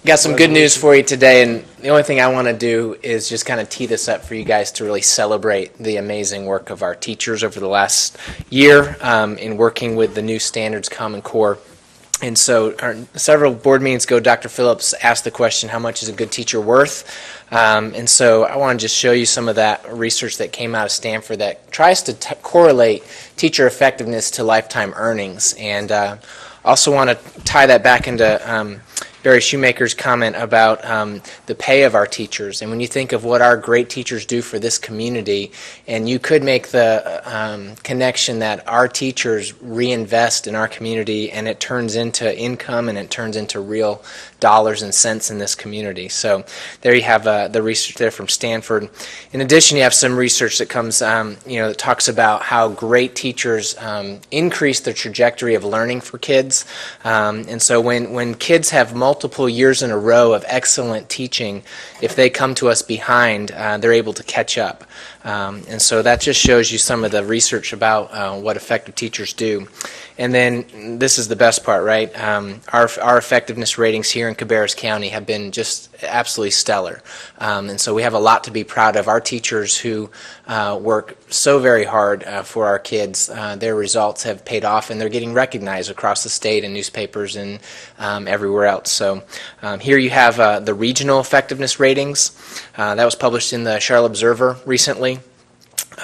Got some good news for you today, and the only thing I want to do is just kind of tee this up for you guys to really celebrate the amazing work of our teachers over the last year in working with the new standards Common Core. And so several board meetings ago, Dr. Phillips asked the question, how much is a good teacher worth? And so I want to just show you some of that research that came out of Stanford that tries to correlate teacher effectiveness to lifetime earnings. And also want to tie that back into Barry Shoemaker's comment about the pay of our teachers. And when you think of what our great teachers do for this community, and you could make the connection that our teachers reinvest in our community and it turns into income and it turns into real dollars and cents in this community. So there you have the research there from Stanford. In addition, you have some research that comes, that talks about how great teachers increase the trajectory of learning for kids. And so when kids have multiple years in a row of excellent teaching, if they come to us behind, they're able to catch up. And so that just shows you some of the research about what effective teachers do. And then this is the best part, right? Our effectiveness ratings here in Cabarrus County have been just absolutely stellar. And so we have a lot to be proud of. Our teachers who work so very hard for our kids, their results have paid off and they're getting recognized across the state in newspapers and everywhere else. So here you have the regional effectiveness ratings. That was published in the Charlotte Observer recently.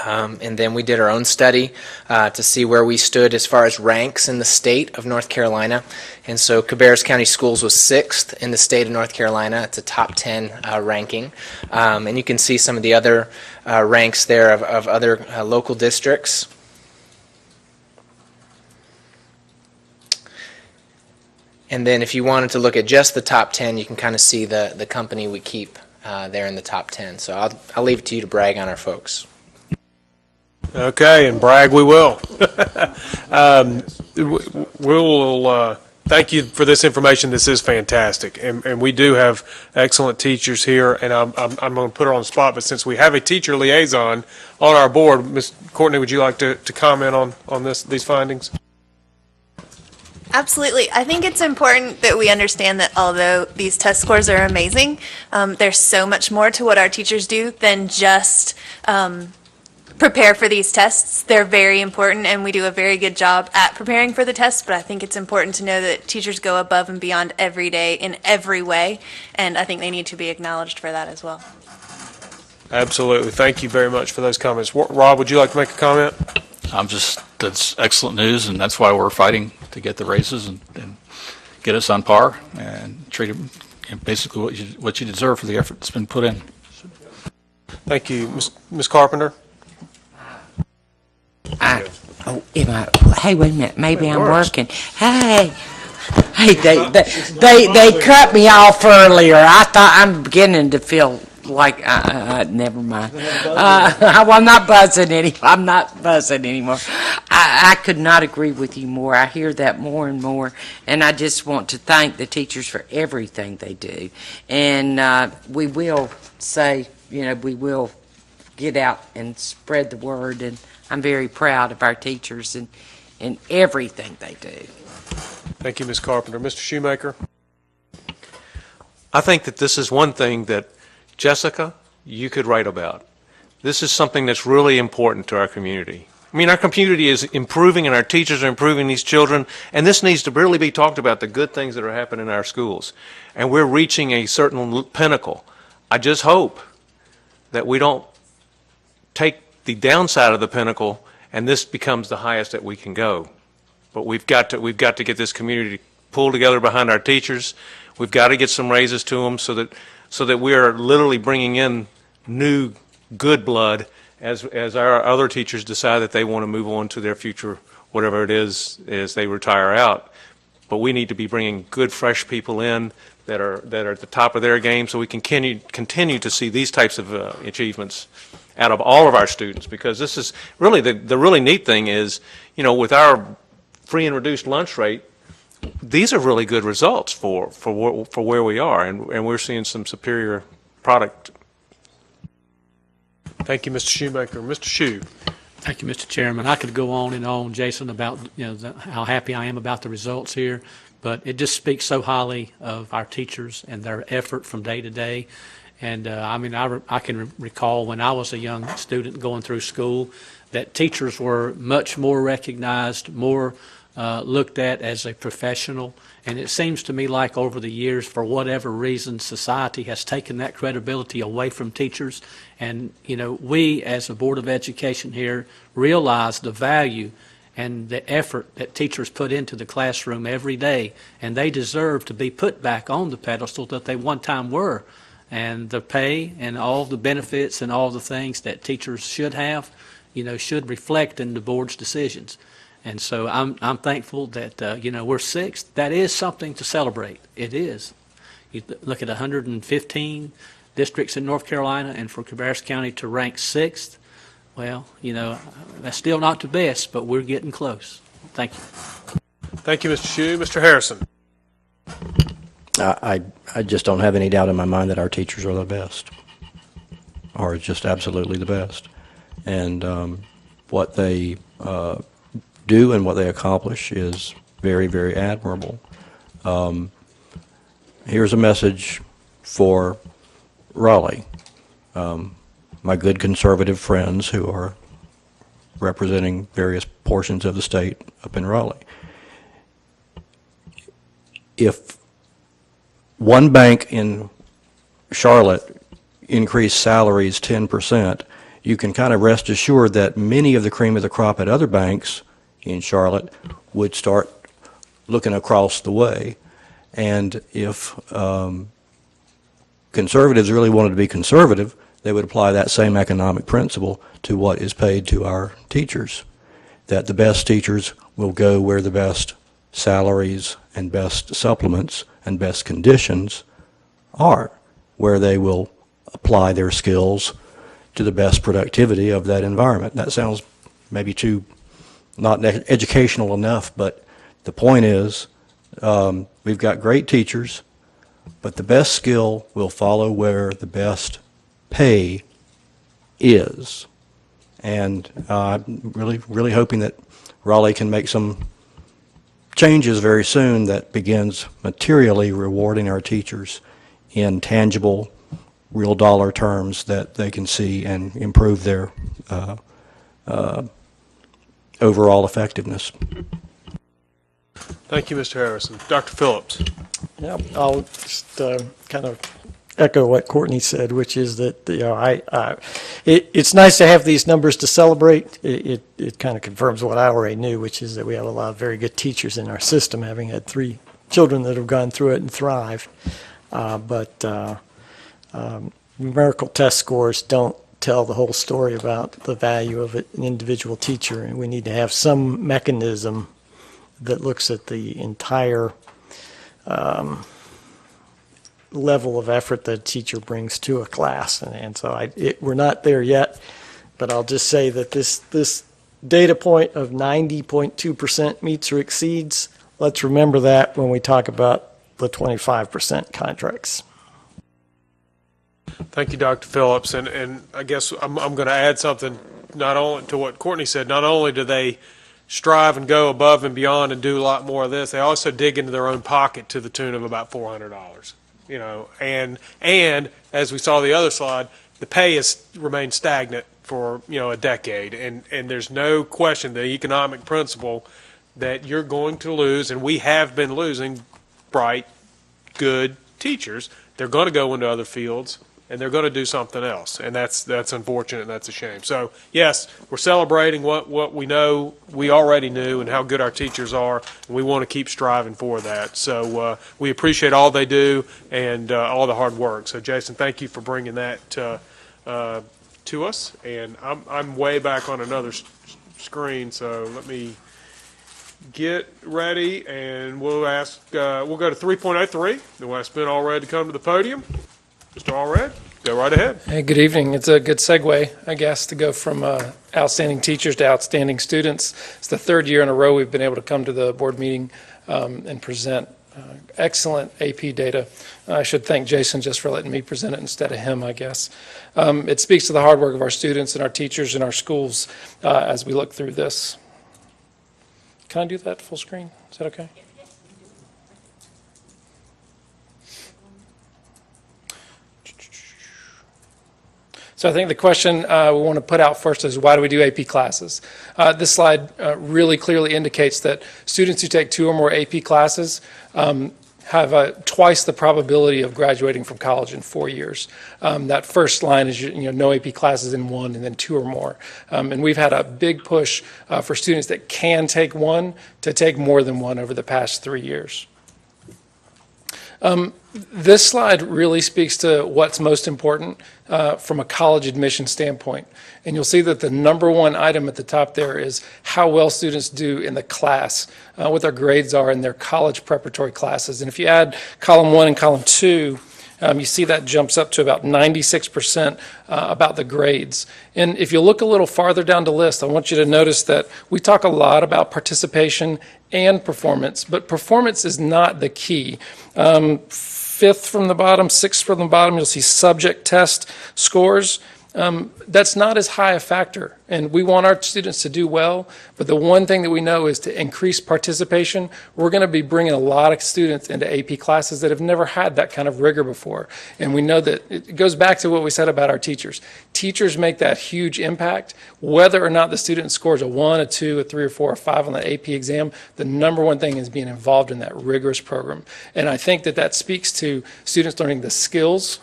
And then we did our own study to see where we stood as far as ranks in the state of North Carolina. And so Cabarrus County Schools was 6th in the state of North Carolina. It's a top 10 ranking. And you can see some of the other ranks there of other local districts. And then if you wanted to look at just the top 10, you can kind of see the company we keep there in the top 10. So I'll leave it to you to brag on our folks. Okay, and brag we will. We'll thank you for this information. This is fantastic, and we do have excellent teachers here. And I'm going to put her on the spot, but since we have a teacher liaison on our board, Ms. Courtney, would you like to comment on these findings? Absolutely. I think it's important that we understand that although these test scores are amazing, there's so much more to what our teachers do than just prepare for these tests. They're very important and we do a very good job at preparing for the tests, but I think it's important to know that teachers go above and beyond every day in every way, and I think they need to be acknowledged for that as well. Absolutely. Thank you very much for those comments. Rob, would you like to make a comment? That's excellent news, and that's why we're fighting to get the raises and get us on par and treat them basically what you deserve for the effort that's been put in. Thank you. Ms. Carpenter? Hey, wait a minute. Maybe I'm working. Hey, they cut me off earlier. I thought I'm beginning to feel like never mind. I'm not buzzing anymore. I could not agree with you more. I hear that more and more, and I just want to thank the teachers for everything they do. And we will say, we will get out and spread the word, and I'm very proud of our teachers and everything they do. Thank you, Ms. Carpenter. Mr. Shoemaker? I think that this is one thing that, Jessica, you could write about. This is something that's really important to our community. I mean, our community is improving and our teachers are improving these children, and this needs to really be talked about, the good things that are happening in our schools. And we're reaching a certain pinnacle. I just hope that we don't take the downside of the pinnacle and this becomes the highest that we can go. But we've got to get this community pulled together behind our teachers. We've got to get some raises to them so that we are literally bringing in new good blood as our other teachers decide that they want to move on to their future, whatever it is, as they retire out. But we need to be bringing good, fresh people in that are at the top of their game, so we can continue to see these types of achievements out of all of our students. Because this is really the really neat thing is, with our free and reduced lunch rate, these are really good results for where we are, and we're seeing some superior product. Thank you, Mr. Shoemaker. Mr. Shue. Thank you, Mr. Chairman. I could go on and on, Jason, about how happy I am about the results here. but it just speaks so highly of our teachers and their effort from day to day. And I can recall when I was a young student going through school that teachers were much more recognized, more looked at as a professional. And it seems to me like over the years, for whatever reason, society has taken that credibility away from teachers. And, we as a Board of Education here realize the value and the effort that teachers put into the classroom every day. And they deserve to be put back on the pedestal that they one time were. And the pay and all the benefits and all the things that teachers should have, should reflect in the board's decisions. And so I'm thankful that, we're sixth. That is something to celebrate. It is. You look at 115 districts in North Carolina, and for Cabarrus County to rank sixth, well, that's still not the best, but we're getting close. Thank you. Thank you, Mr. Shue. Mr. Harrison. I just don't have any doubt in my mind that our teachers are the best, are just absolutely the best. And what they do and what they accomplish is very, very admirable. Here's a message for Raleigh, my good conservative friends who are representing various portions of the state up in Raleigh. If one bank in Charlotte increased salaries 10%, you can kind of rest assured that many of the cream of the crop at other banks in Charlotte would start looking across the way. And if conservatives really wanted to be conservative, they would apply that same economic principle to what is paid to our teachers, that the best teachers will go where the best salaries and best supplements and best conditions are, where they will apply their skills to the best productivity of that environment. That sounds maybe too not educational enough, but the point is we've got great teachers, but the best skill will follow where the best pay is. And I'm really hoping that Raleigh can make some changes very soon that begins materially rewarding our teachers in tangible, real dollar terms that they can see and improve their overall effectiveness. Thank you, Mr. Harrison. Dr. Phillips. Yeah, I'll just kind of echo what Courtney said, which is that it's nice to have these numbers to celebrate. It kind of confirms what I already knew, which is that we have a lot of very good teachers in our system, having had 3 children that have gone through it and thrive. But numerical test scores don't tell the whole story about the value of an individual teacher, and we need to have some mechanism that looks at the entire level of effort that a teacher brings to a class. And so we're not there yet, but I'll just say that this data point of 90.2% meets or exceeds, let's remember that when we talk about the 25% contracts. Thank you, Dr. Phillips. And I guess I'm going to add something not only to what Courtney said. Not only do they strive and go above and beyond and do a lot more of this, they also dig into their own pocket to the tune of about $400. And as we saw the other slide, the pay has remained stagnant for a decade, and there's no question the economic principle that you're going to lose, and we have been losing bright, good teachers. They're going to go into other fields, and they're going to do something else, and that's unfortunate, and that's a shame. So yes, we're celebrating what we know, we already knew, and how good our teachers are, and we want to keep striving for that. So we appreciate all they do and all the hard work. So Jason, thank you for bringing that to us, and I'm way back on another screen, so let me get ready, and we'll go to 3.03. Then we'll ask Ben Allred to come to the podium. Mr. Allred, go right ahead. Hey, good evening. It's a good segue, I guess, to go from outstanding teachers to outstanding students. It's the 3rd year in a row we've been able to come to the board meeting and present excellent AP data. I should thank Jason just for letting me present it instead of him, I guess. It speaks to the hard work of our students and our teachers and our schools as we look through this. Can I do that full screen? Is that okay? So I think the question we want to put out first is, why do we do AP classes? This slide really clearly indicates that students who take 2 or more AP classes have twice the probability of graduating from college in 4 years. That first line is no AP classes in 1 and then 2 or more. And we've had a big push for students that can take 1 to take more than 1 over the past 3 years. This slide really speaks to what's most important from a college admission standpoint. And you'll see that the number one item at the top there is how well students do in the class, what their grades are in their college preparatory classes. And if you add column 1 and column 2, you see that jumps up to about 96% about the grades. And if you look a little farther down the list, I want you to notice that we talk a lot about participation and performance, but performance is not the key. 5th from the bottom, 6th from the bottom, you'll see subject test scores. That's not as high a factor, and we want our students to do well, but the one thing that we know is to increase participation. We're going to be bringing a lot of students into AP classes that have never had that kind of rigor before, and we know that it goes back to what we said about our teachers. Teachers make that huge impact. Whether or not the student scores a 1, a 2, a 3, or 4, or 5 on the AP exam, the number one thing is being involved in that rigorous program, and I think that speaks to students learning the skills,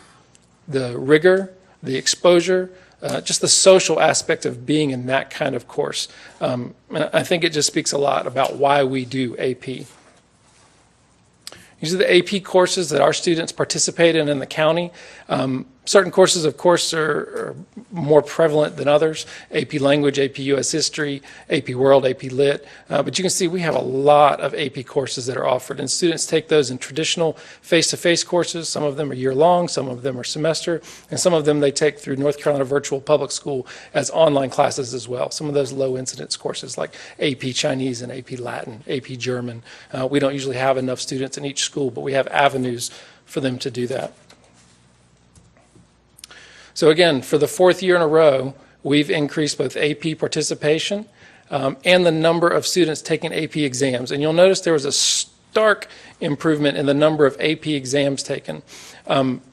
the rigor, the exposure, just the social aspect of being in that kind of course. And I think it just speaks a lot about why we do AP. These are the AP courses that our students participate in the county. Certain courses, of course, are more prevalent than others. AP Language, AP US History, AP World, AP Lit. But you can see we have a lot of AP courses that are offered, and students take those in traditional face-to-face courses. Some of them are year-long, some of them are semester, and some of them they take through North Carolina Virtual Public School as online classes as well. Some of those low-incidence courses like AP Chinese and AP Latin, AP German. We don't usually have enough students in each school, but we have avenues for them to do that. So again, for the 4th year in a row, we've increased both AP participation and the number of students taking AP exams. And you'll notice there was a stark improvement in the number of AP exams taken.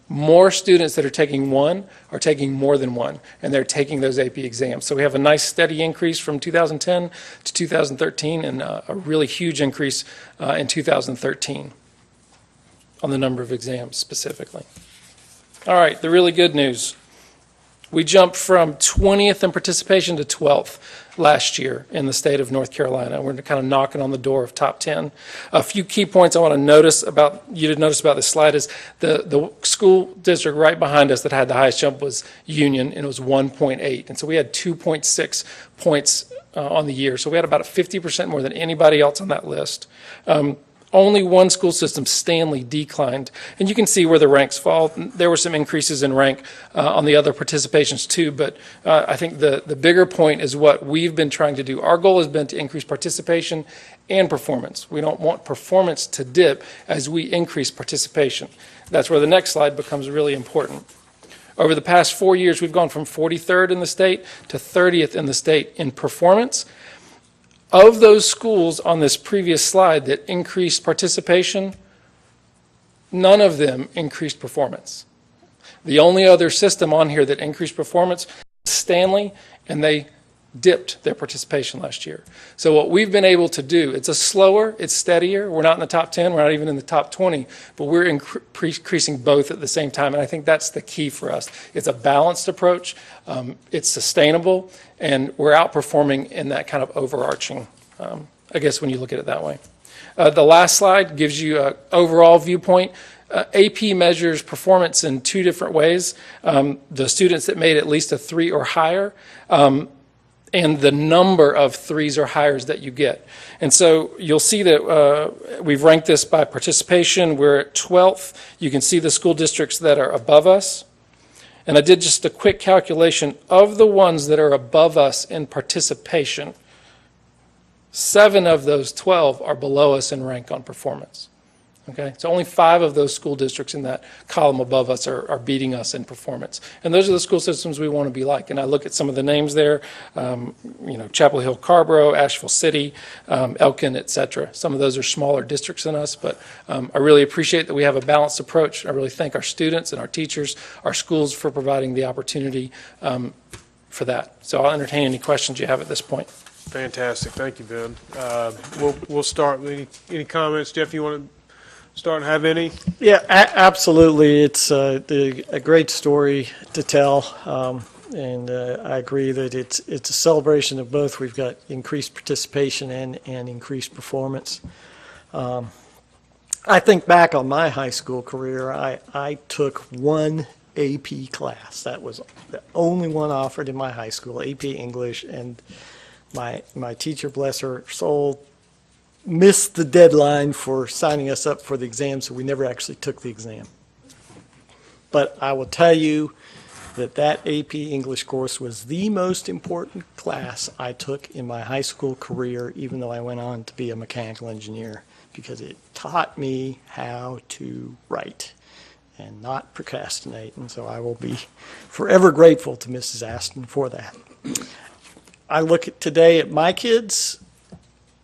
More students that are taking 1 are taking more than 1, and they're taking those AP exams. So we have a nice steady increase from 2010 to 2013, and a really huge increase in 2013 on the number of exams specifically. All right, the really good news. We jumped from 20th in participation to 12th last year in the state of North Carolina. We're kind of knocking on the door of top 10. A few key points I want to notice about this slide is the school district right behind us that had the highest jump was Union, and it was 1.8. And so we had 2.6 points on the year. So we had about 50% more than anybody else on that list. Only one school system, Stanley, declined. And you can see where the ranks fall. There were some increases in rank on the other participations too, but I think the bigger point is what we've been trying to do. Our goal has been to increase participation and performance. We don't want performance to dip as we increase participation. That's where the next slide becomes really important. Over the past 4 years, we've gone from 43rd in the state to 30th in the state in performance. Of those schools on this previous slide that increased participation, none of them increased performance. The only other system on here that increased performance was Stanley, and they dipped their participation last year. So what we've been able to do, it's it's steadier. We're not in the top 10, we're not even in the top 20, but we're increasing both at the same time, and I think that's the key for us. It's a balanced approach, it's sustainable, and we're outperforming in that kind of overarching, I guess when you look at it that way. The last slide gives you an overall viewpoint. AP measures performance in 2 different ways. The students that made at least a 3 or higher, and the number of 3s or higher that you get. And so you'll see that we've ranked this by participation. We're at 12th. You can see the school districts that are above us. And I did just a quick calculation of the ones that are above us in participation. 7 of those 12 are below us in rank on performance. Okay, so only 5 of those school districts in that column above us are beating us in performance. And those are the school systems we want to be like. And I look at some of the names there, Chapel Hill, Carborough, Asheville City, Elkin, et cetera. Some of those are smaller districts than us, but I really appreciate that we have a balanced approach. I really thank our students and our teachers, our schools for providing the opportunity for that. So I'll entertain any questions you have at this point. Fantastic. Thank you, Ben. We'll start with any comments. Jeff, you want to start and have any? Yeah, absolutely. It's a great story to tell, and I agree that it's a celebration of both. We've got increased participation and increased performance. I think back on my high school career, I took one AP class. That was the only one offered in my high school, AP English, and my teacher, bless her soul, missed the deadline for signing us up for the exam, so we never actually took the exam. But I will tell you that AP English course was the most important class I took in my high school career, even though I went on to be a mechanical engineer, because it taught me how to write and not procrastinate. And so I will be forever grateful to Mrs. Aston for that. I look at today at my kids.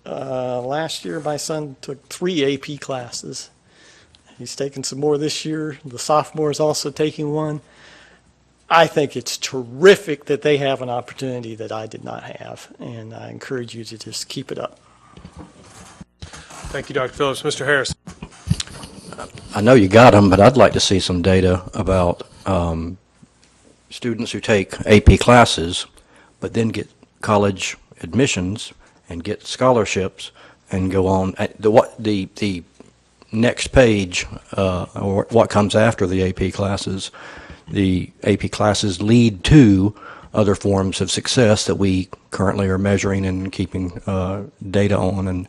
Last year, my son took 3 AP classes. He's taking some more this year. The sophomore is also taking one. I think it's terrific that they have an opportunity that I did not have, and I encourage you to just keep it up. Thank you, Dr. Phillips. Mr. Harris. I know you got them, but I'd like to see some data about students who take AP classes but then get college admissions and get scholarships and go on. The next page, or what comes after the AP classes, the AP classes lead to other forms of success that we currently are measuring and keeping data on. And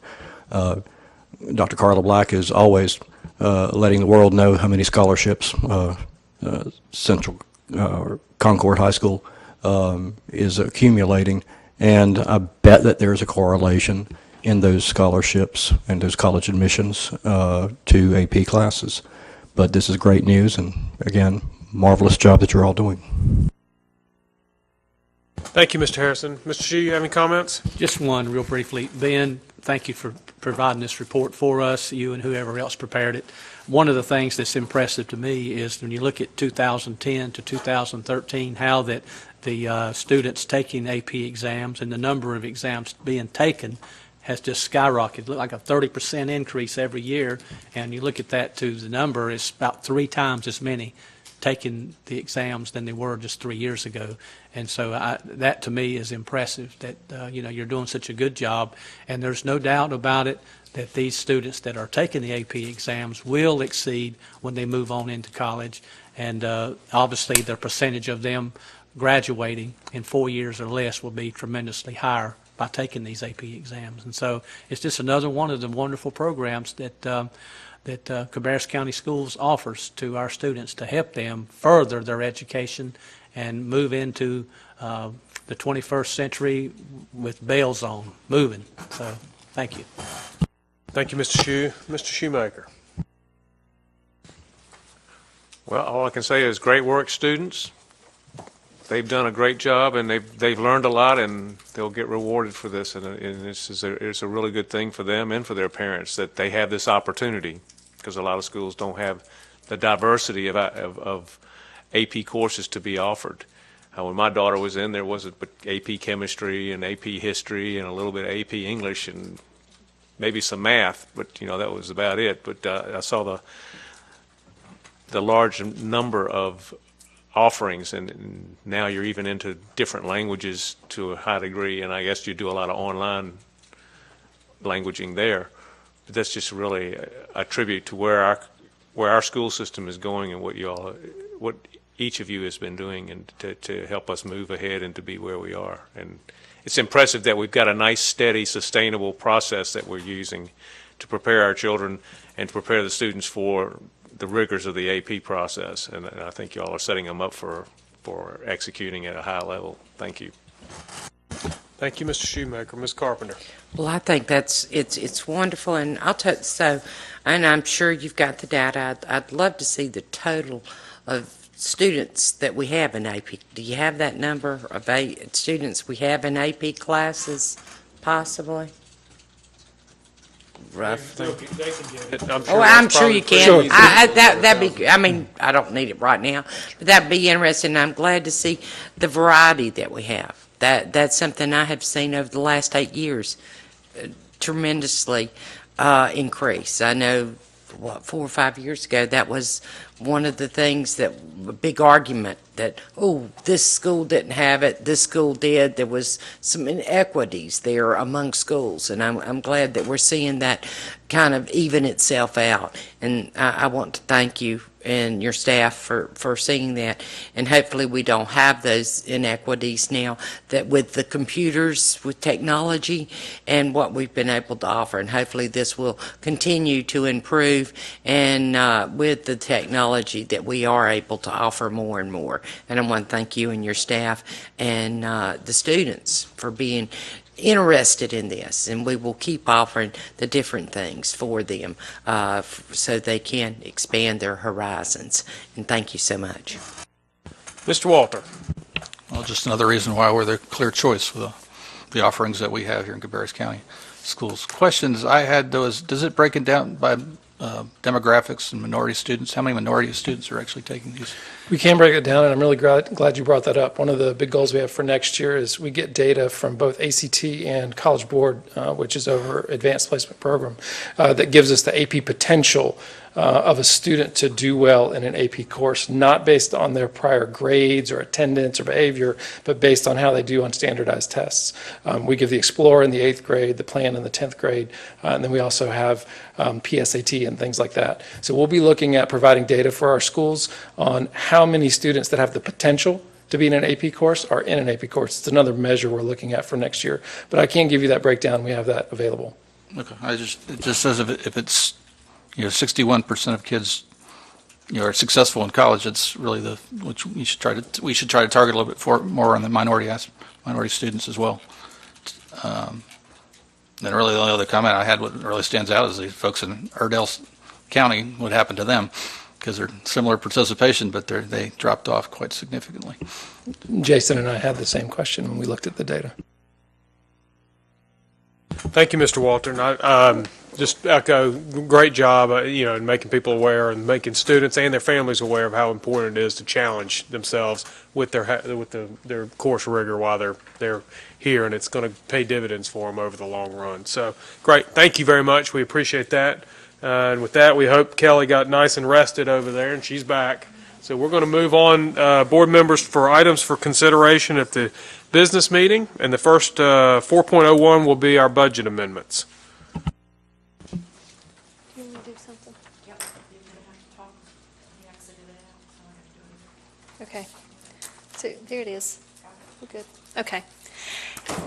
Dr. Carla Black is always letting the world know how many scholarships Central Concord High School is accumulating. And I bet that there's a correlation in those scholarships and those college admissions to AP classes. But this is great news, and again, marvelous job that you're all doing. Thank you, Mr. Harrison. Mr. Shue, you have any comments? Just one real briefly. Ben, thank you for providing this report for us, you and whoever else prepared it. One of the things that's impressive to me is when you look at 2010 to 2013, how that the students taking AP exams and the number of exams being taken has just skyrocketed. It looked like a 30% increase every year, and you look at that to the number, it's about 3 times as many taking the exams than they were just 3 years ago. And so that to me is impressive that you're doing such a good job, and there's no doubt about it that these students that are taking the AP exams will exceed when they move on into college, and obviously the percentage of them graduating in 4 years or less will be tremendously higher by taking these AP exams. And so it's just another one of the wonderful programs that Cabarrus County Schools offers to our students to help them further their education and move into the 21st century with bells on, moving. So thank you. Thank you, Mr. Shue. Mr. Shoemaker. Well, all I can say is great work, students. They've done a great job, and they've learned a lot, and they'll get rewarded for this. And it's a really good thing for them and for their parents that they have this opportunity, because a lot of schools don't have the diversity of AP courses to be offered. When my daughter was in, there wasn't but AP Chemistry and AP History and a little bit of AP English and maybe some math, but that was about it. But I saw the large number of offerings, and now you're even into different languages to a high degree, and I guess you do a lot of online languaging there. But that's just really a tribute to where our school system is going and what each of you has been doing, and to help us move ahead and to be where we are. And it's impressive that we've got a nice, steady, sustainable process that we're using to prepare our children and to prepare the students for the rigors of the AP process. And I think you all are setting them up for executing at a high level. Thank you. Thank you, Mr. Shoemaker. Ms. Carpenter. Well, I think it's wonderful, and and I'm sure you've got the data. I'd love to see the total of students that we have in AP. Do you have that number of students we have in AP classes, possibly? Roughly. They can get it. I'm sure you can. Sure. That'd be, I mean, I don't need it right now, but that'd be interesting. I'm glad to see the variety that we have. That's something I have seen over the last 8 years tremendously increase. I know, 4 or 5 years ago, that was one of the things a big argument that, this school didn't have it, this school did. There was some inequities there among schools, and I'm glad that we're seeing that kind of even itself out. And I want to thank you and your staff for seeing that. And hopefully we don't have those inequities now, that with the computers, with technology, and what we've been able to offer. And hopefully this will continue to improve, and with the technology that we are able to offer more and more. And I want to thank you and your staff and the students for being interested in this, and we will keep offering the different things for them so they can expand their horizons. And thank you so much. Mr. Walter. Well, just another reason why we're the clear choice for the offerings that we have here in Cabarrus County Schools. Questions I had, though, is does it break it down by demographics and minority students? How many minority students are actually taking these? We can break it down, and I'm really glad you brought that up. One of the big goals we have for next year is we get data from both ACT and College Board, which is our advanced placement program, that gives us the AP potential of a student to do well in an AP course, not based on their prior grades or attendance or behavior, but based on how they do on standardized tests. We give the Explorer in the 8th grade, the Plan in the 10th grade, and then we also have PSAT and things like that. So we'll be looking at providing data for our schools on how many students that have the potential to be in an AP course are in an AP course. It's another measure we're looking at for next year, but I can't give you that breakdown. We have that available. Okay, it just says if it's 61% of kids are successful in college. It's really which we should try to target a little bit more on the minority students as well. Then really the only other comment I had, what really stands out is the folks in Iredell County, what happened to them, because they're similar participation, but they dropped off quite significantly. Jason and I had the same question when we looked at the data. Thank you, Mr. Walter. And I just echo, great job, in making people aware and making students and their families aware of how important it is to challenge themselves with their course rigor while they're here, and it's going to pay dividends for them over the long run. So, great. Thank you very much. We appreciate that. And with that, we hope Kelly got nice and rested over there, and she's back. So we're going to move on, board members, for items for consideration at the business meeting, and the first 4.01 will be our budget amendments. Okay, so there it is. We're good. Okay.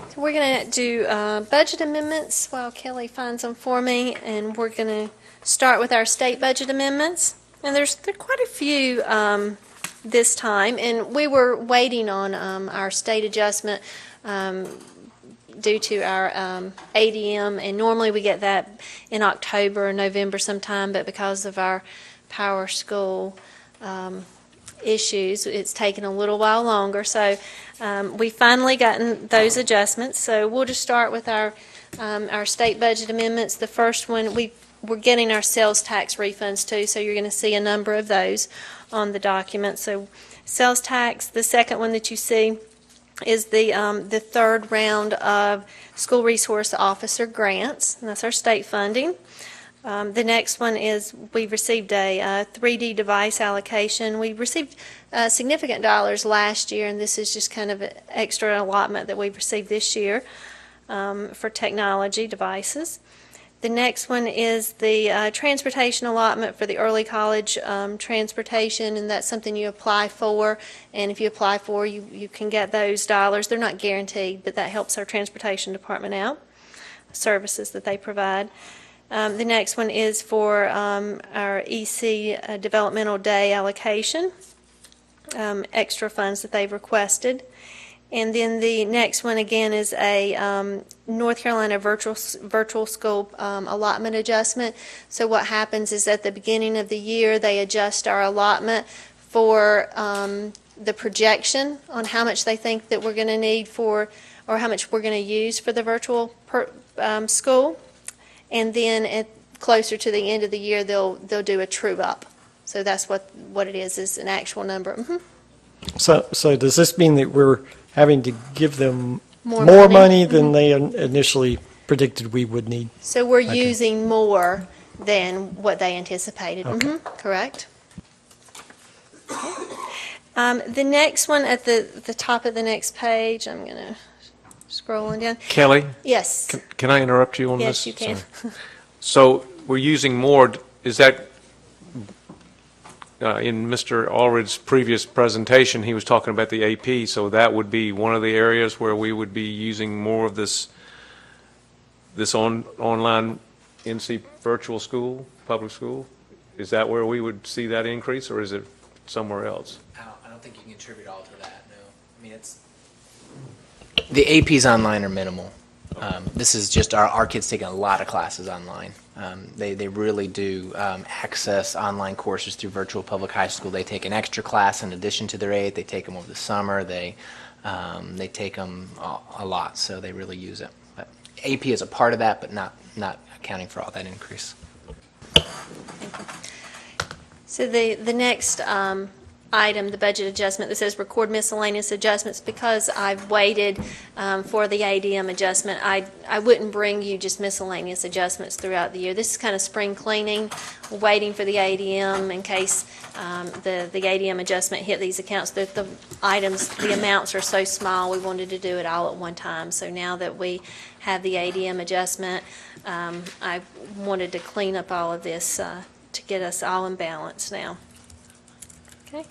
So we're going to do budget amendments while Kelly finds them for me, and we're going to start with our state budget amendments. And there are quite a few this time, and we were waiting on our state adjustment due to our ADM, and normally we get that in October or November sometime, but because of our Power School issues, it's taken a little while longer. So we finally gotten those adjustments. So we'll just start with our state budget amendments. The first one, we're getting our sales tax refunds too, so you're going to see a number of those on the document. So sales tax, the second one that you see is the third round of school resource officer grants, and that's our state funding. The next one is we received a 3D device allocation. We received significant dollars last year, and this is just kind of an extra allotment that we've received this year for technology devices. The next one is the transportation allotment for the early college transportation, and that's something you apply for. And if you apply for, you can get those dollars. They're not guaranteed, but that helps our transportation department out, services that they provide. The next one is for our EC developmental day allocation, extra funds that they've requested. And then the next one again is a North Carolina virtual school allotment adjustment. So what happens is at the beginning of the year, they adjust our allotment for the projection on how much they think that we're going to need for, or how much we're going to use for the virtual school. And then closer to the end of the year, they'll do a true up. So that's what it is an actual number. So does this mean that we're having to give them More more money? money than they initially predicted we would need? So we're using more than what they anticipated. Okay. Correct. The next one at the top of the next page, I'm going to scroll on down. Kelly, Yes. can I interrupt you on Yes, this? you can. Sorry. So we're using more, is that, in Mr. Allred's previous presentation, he was talking about the AP, so that would be one of the areas where we would be using more of this online NC virtual school, public school? Is that where we would see that increase, or is it somewhere else? I don't think you can attribute all to that, no. I mean, the APs online are minimal. This is just our kids taking a lot of classes online. They really do access online courses through virtual public high school. They take an extra class in addition to their 8. They take them over the summer. They take them a lot, so they really use it. But AP is a part of that, but not accounting for all that increase. So the next item, the budget adjustment that says record miscellaneous adjustments, because I've waited for the ADM adjustment, I wouldn't bring you just miscellaneous adjustments throughout the year. This is kind of spring cleaning, waiting for the ADM in case the ADM adjustment hit these accounts. The items, the amounts are so small, we wanted to do it all at one time. So now that we have the ADM adjustment, I wanted to clean up all of this to get us all in balance now. Okay.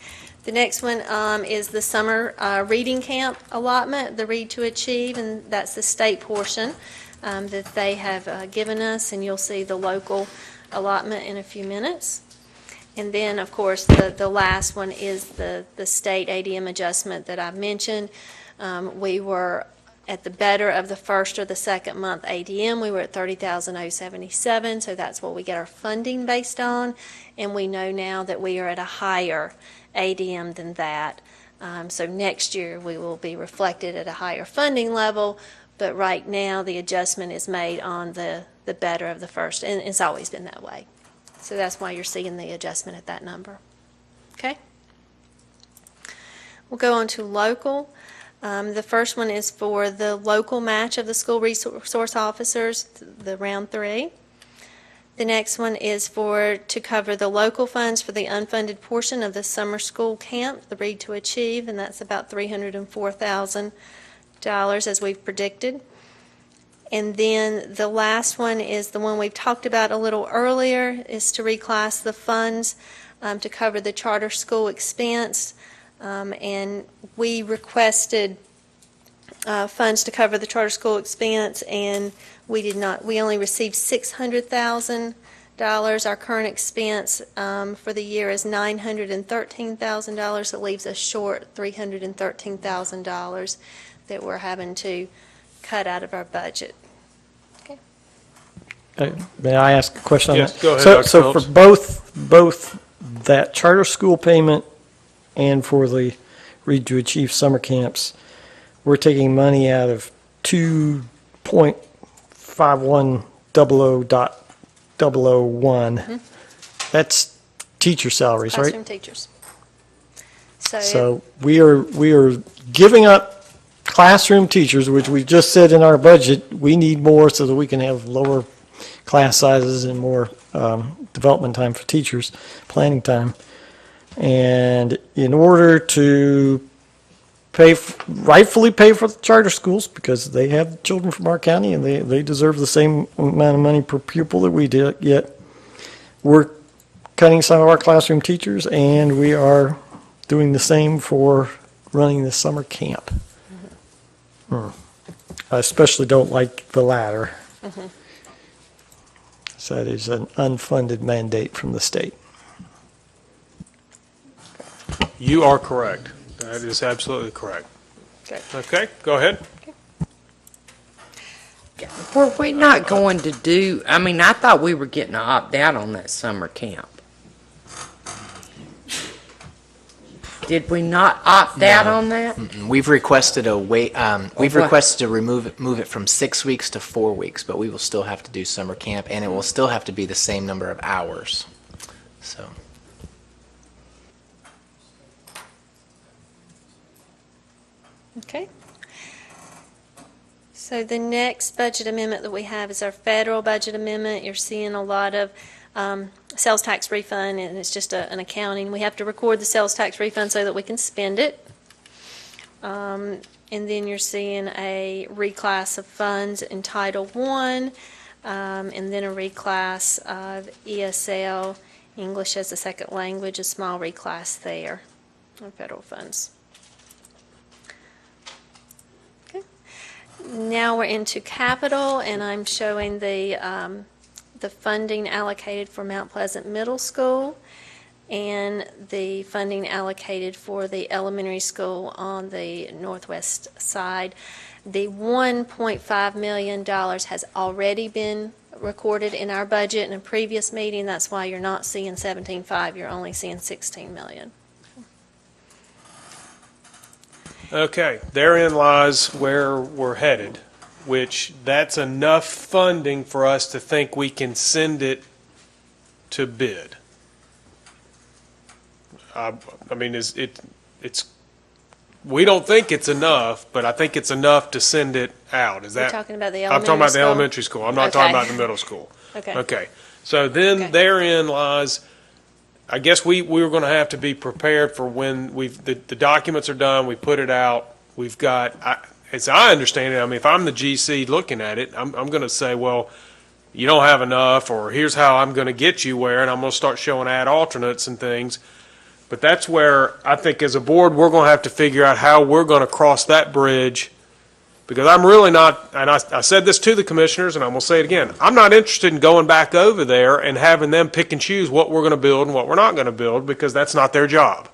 The next one is the summer reading camp allotment, the Read to Achieve, and that's the state portion that they have given us, and you'll see the local allotment in a few minutes. And then, of course, the last one is the state ADM adjustment that I've mentioned. We were at the better of the first or the second month ADM, we were at $30,077, so that's what we get our funding based on, and we know now that we are at a higher ADM than that. So next year we will be reflected at a higher funding level, but right now the adjustment is made on the better of the first, and it's always been that way. So that's why you're seeing the adjustment at that number. Okay? We'll go on to local. The first one is for the local match of the school resource officers, the round 3. The next one is to cover the local funds for the unfunded portion of the summer school camp, the Read to Achieve, and that's about $304,000 as we've predicted. And then the last one is the one we've talked about a little earlier, is to reclass the funds to cover the charter school expense. And we requested funds to cover the charter school expense, and we only received $600,000. Our current expense for the year is $913,000. That leaves us short $313,000 that we're having to cut out of our budget. Okay. May I ask a question on Yes, that? go ahead, Dr. So for Phillips. both that charter school payment and for the Read to Achieve summer camps, we're taking money out of 2.5100.001. That's teacher salaries, right? Classroom teachers. So we are giving up classroom teachers, which we just said in our budget, we need more so that we can have lower class sizes and more development time for teachers, planning time. And in order to rightfully pay for the charter schools, because they have children from our county and they deserve the same amount of money per pupil that we did, yet we're cutting some of our classroom teachers, and we are doing the same for running the summer camp. I especially don't like the latter. So that is an unfunded mandate from the state. You are correct. That is absolutely correct. Okay, go ahead. Were we not going to do, I mean, I thought we were getting to opt out on that summer camp. Did we not opt out on that? We've requested a wait. We've what? requested to move it from 6 weeks to 4 weeks, but we will still have to do summer camp, and it will still have to be the same number of hours. So. Okay. So the next budget amendment that we have is our federal budget amendment. You're seeing a lot of sales tax refund, and it's just an accounting. We have to record the sales tax refund so that we can spend it. And then you're seeing a reclass of funds in Title I, and then a reclass of ESL, English as a second language, a small reclass there on federal funds. Now we're into capital, and I'm showing the funding allocated for Mount Pleasant Middle School and the funding allocated for the elementary school on the northwest side. The $1.5 million has already been recorded in our budget in a previous meeting. That's why you're not seeing 17.5, you're only seeing 16 million. Okay, therein lies where we're headed, which that's enough funding for us to think we can send it to bid. I mean, it's we don't think it's enough, but I think it's enough to send it out. Is You're that? talking about the I'm elementary talking about the school? elementary school. I'm not Okay. talking about the middle school. Okay. Okay, so then Okay. therein lies, I guess we were going to have to be prepared for when the documents are done, we put it out, we've got, as I understand it, I mean, if I'm the GC looking at it, I'm going to say, well, you don't have enough, or here's how I'm going to get you where, and I'm going to start showing ad alternates and things. But that's where I think as a board, we're going to have to figure out how we're going to cross that bridge, because I'm really not, and I said this to the commissioners, and I'm going to say it again, I'm not interested in going back over there and having them pick and choose what we're going to build and what we're not going to build, because that's not their job.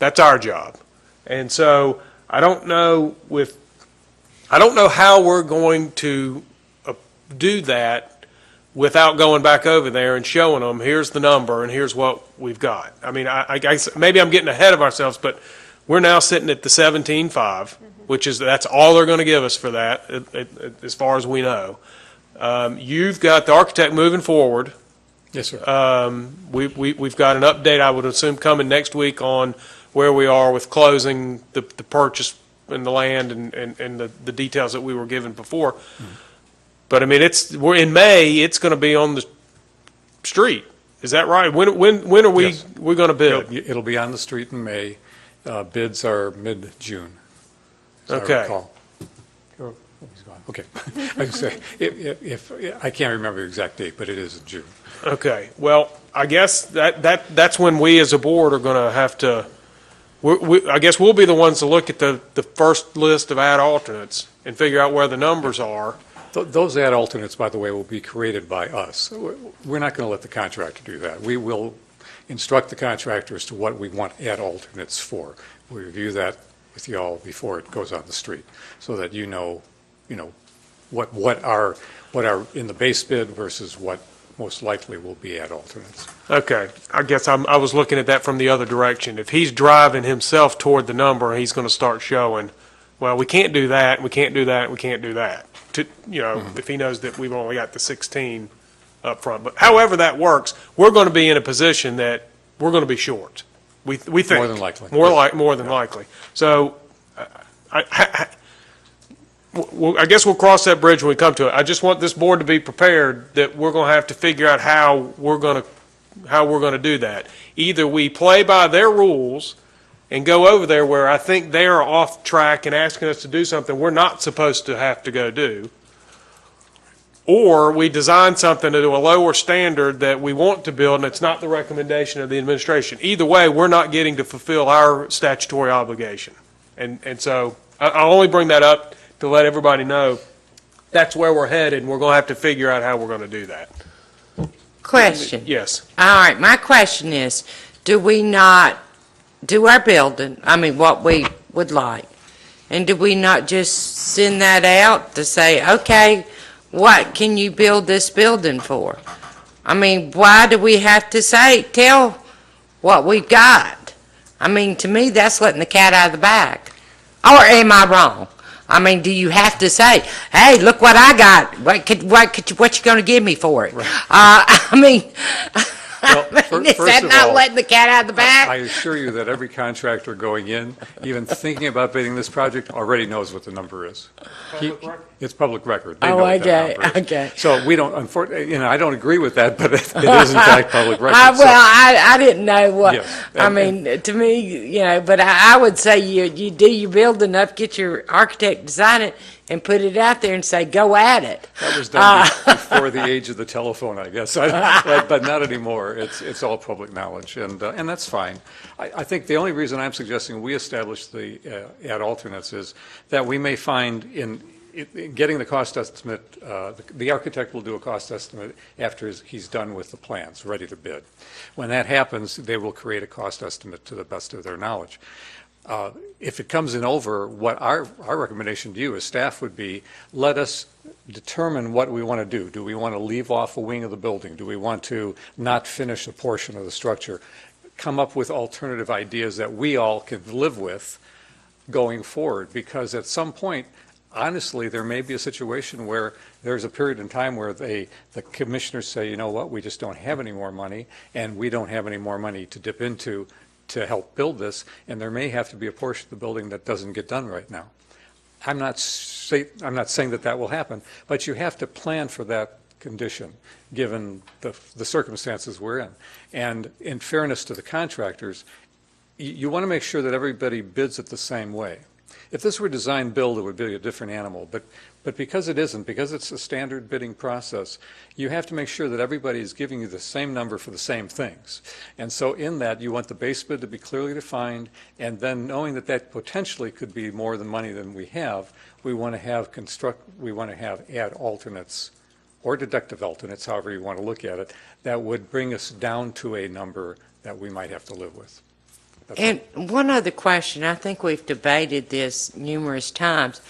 That's our job. And so I don't know how we're going to do that without going back over there and showing them, here's the number and here's what we've got. I mean, I guess maybe I'm getting ahead of ourselves, but we're now sitting at the 17.5, which is, that's all they're going to give us for that, as far as we know. You've got the architect moving forward. Yes, sir. We've got an update, I would assume, coming next week on where we are with closing the purchase and the land and the details that we were given before. But I mean, we're in May, it's going to be on the street. Is that right? When are we, Yes. we're going to bid? It'll be on the street in May. Bids are mid-June. as I Okay. recall. Oh, he's gone. Okay. I was gonna say, if I can't remember the exact date, but it is in June. Okay, well, I guess that's when we as a board are going to have to, I guess we'll be the ones to look at the first list of ad alternates and figure out where the numbers are. Those ad alternates, by the way, will be created by us. We're not going to let the contractor do that. We will instruct the contractor as to what we want ad alternates for. We review that with you all before it goes on the street, so that you know what are in the base bid versus what most likely will be ad alternates. Okay, I guess I was looking at that from the other direction. If he's driving himself toward the number, he's going to start showing, well, we can't do that, we can't do that, we can't do that. If he knows that we've only got the 16 up front. But however that works, we're going to be in a position that we're going to be short. We think. More than likely. More than likely. So I guess we'll cross that bridge when we come to it. I just want this board to be prepared that we're going to have to figure out how we're going to do that. Either we play by their rules and go over there where I think they are off track and asking us to do something we're not supposed to have to go do, or we design something to a lower standard that we want to build and it's not the recommendation of the administration. Either way, we're not getting to fulfill our statutory obligation. And so I only bring that up to let everybody know that's where we're headed, and we're going to have to figure out how we're going to do that. Question. Yes. All right, my question is, do we not do our building, I mean, what we would like, And do we not just send that out to say, okay, what can you build this building for? I mean, why do we have to tell what we've got? I mean, to me, that's letting the cat out of the bag. Or am I wrong? I mean, do you have to say, hey, look what I got. What you going to give me for it? Right. I mean, is that not letting the cat out of the bag? I assure you that every contractor going in, even thinking about bidding this project, already knows what the number is. It's public record. They know what that number is. Okay. So we don't, unfortunately, I don't agree with that, but it is in fact public record. I didn't know what, Yes. I mean, to me, but I would say you do your building up, get your architect design it, and put it out there and say, go at it. That was done before the age of the telephone, I guess, but not anymore. It's all public knowledge, and that's fine. I think the only reason I'm suggesting we establish the ad alternates is that we may find in getting the cost estimate, the architect will do a cost estimate after he's done with the plans, ready to bid. When that happens, they will create a cost estimate to the best of their knowledge. If it comes in over, what our recommendation to you as staff would be, let us determine what we want to do. Do we want to leave off a wing of the building? Do we want to not finish a portion of the structure? Come up with alternative ideas that we all can live with going forward, because at some point, honestly, there may be a situation where there's a period in time where the commissioners say, you know what, we just don't have any more money, and we don't have any more money to dip into to help build this, and there may have to be a portion of the building that doesn't get done right now. I'm not saying that will happen, but you have to plan for that condition, given the circumstances we're in. And in fairness to the contractors, you want to make sure that everybody bids it the same way. If this were design build, it would be a different animal, but because it isn't, because it's a standard bidding process, you have to make sure that everybody is giving you the same number for the same things. And so in that, you want the base bid to be clearly defined, and then knowing that that potentially could be more than money than we have, we want to have add alternates or deductive alternates, however you want to look at it, that would bring us down to a number that we might have to live with. And one other question, I think we've debated this numerous times.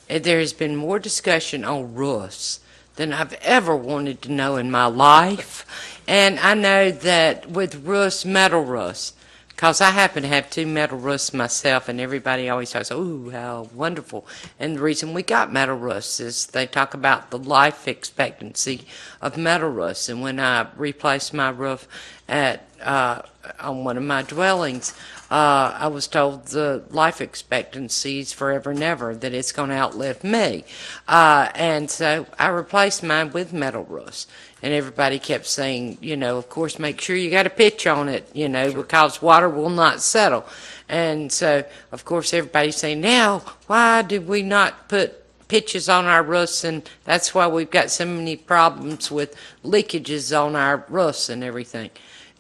There has been more discussion on roofs than I've ever wanted to know in my life. And I know that with roofs, metal roofs, because I happen to have 2 metal roofs myself, and everybody always talks, oh, how wonderful. And the reason we got metal roofs is they talk about the life expectancy of metal roofs. And when I replaced my roof on one of my dwellings, I was told the life expectancy is forever and ever, that it's going to outlive me. And so I replaced mine with metal roofs. And everybody kept saying, of course, make sure you got a pitch on it, sure, because water will not settle. And so, of course, everybody's saying, now, why did we not put pitches on our roofs? And that's why we've got so many problems with leakages on our roofs and everything.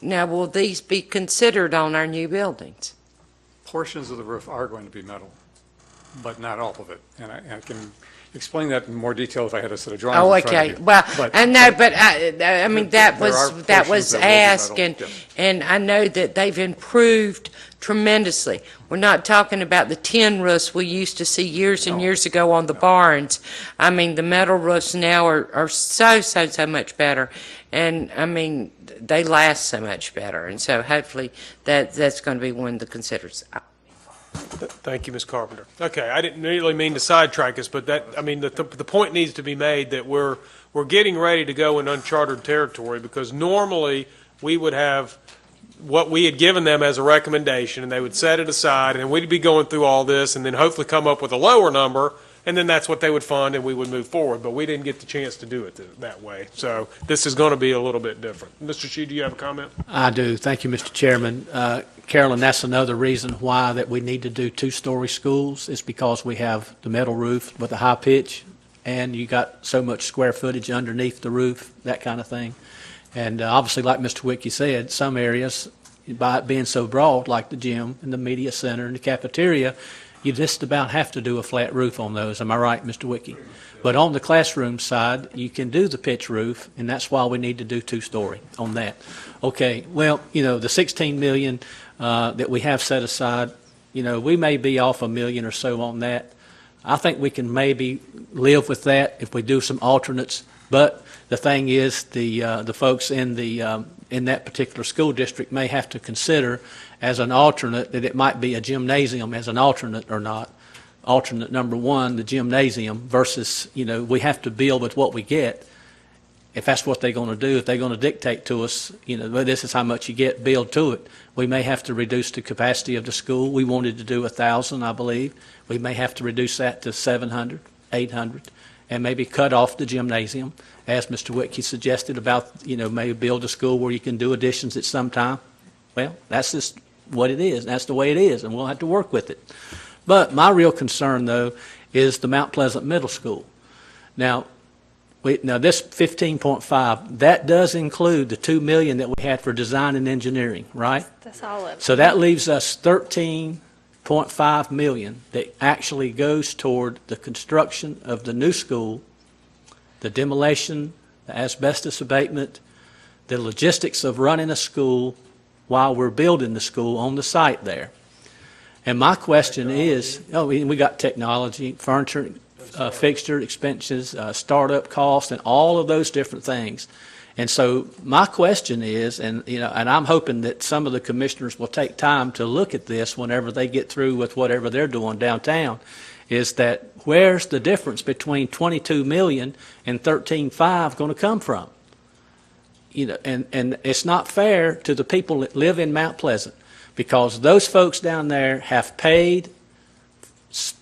Now, will these be considered on our new buildings? Portions of the roof are going to be metal, but not all of it. And I can explain that in more detail if I had a set of drawings. Oh, in front okay. of you. Well, but I mean, that was asked, metal. and I know that they've improved tremendously. We're not talking about the tin roofs we used to see years and years ago on the barns. I mean, the metal roofs now are so much better, and I mean, they last so much better, and so hopefully that's going to be one of the considers. Thank you, Ms. Carpenter. Okay, I didn't really mean to sidetrack us, but the point needs to be made that we're getting ready to go in uncharted territory, because normally we would have what we had given them as a recommendation, and they would set it aside, and we'd be going through all this, and then hopefully come up with a lower number, and then that's what they would fund, and we would move forward. But we didn't get the chance to do it that way. So this is going to be a little bit different. Mr. Shee, do you have a comment? I do. Thank you, Mr. Chairman. Carolyn, that's another reason why that we need to do 2-story schools, is because we have the metal roof with a high pitch, and you got so much square footage underneath the roof, that kind of thing. And obviously, like Mr. Wicke said, some areas, by it being so broad, like the gym and the media center and the cafeteria, you just about have to do a flat roof on those. Am I right, Mr. Wicke? But on the classroom side, you can do the pitch roof, and that's why we need to do 2-story on that. Okay, well, the $16 million that we have set aside, we may be off $1 million or so on that. I think we can maybe live with that if we do some alternates. But the thing is, the folks in that particular school district may have to consider as an alternate that it might be a gymnasium as an alternate or not. Alternate number one, the gymnasium, versus, we have to build with what we get. If that's what they're going to do, if they're going to dictate to us, well, this is how much you get, build to it, we may have to reduce the capacity of the school. We wanted to do 1,000, I believe. We may have to reduce that to 700, 800, and maybe cut off the gymnasium, as Mr. Whitkey suggested about, maybe build a school where you can do additions at some time. Well, that's just what it is. That's the way it is, and we'll have to work with it. But my real concern, though, is the Mount Pleasant Middle School. Now this 15.5, that does include the $2 million that we had for design and engineering, right? That's all of it. So that leaves us $13.5 million that actually goes toward the construction of the new school, the demolition, the asbestos abatement, the logistics of running a school while we're building the school on the site there. And my question is, we got technology, furniture, fixture expenses, startup costs, and all of those different things. And so my question is, and I'm hoping that some of the commissioners will take time to look at this whenever they get through with whatever they're doing downtown, is that where's the difference between $22 million and $13.5 going to come from? And it's not fair to the people that live in Mount Pleasant, because those folks down there have paid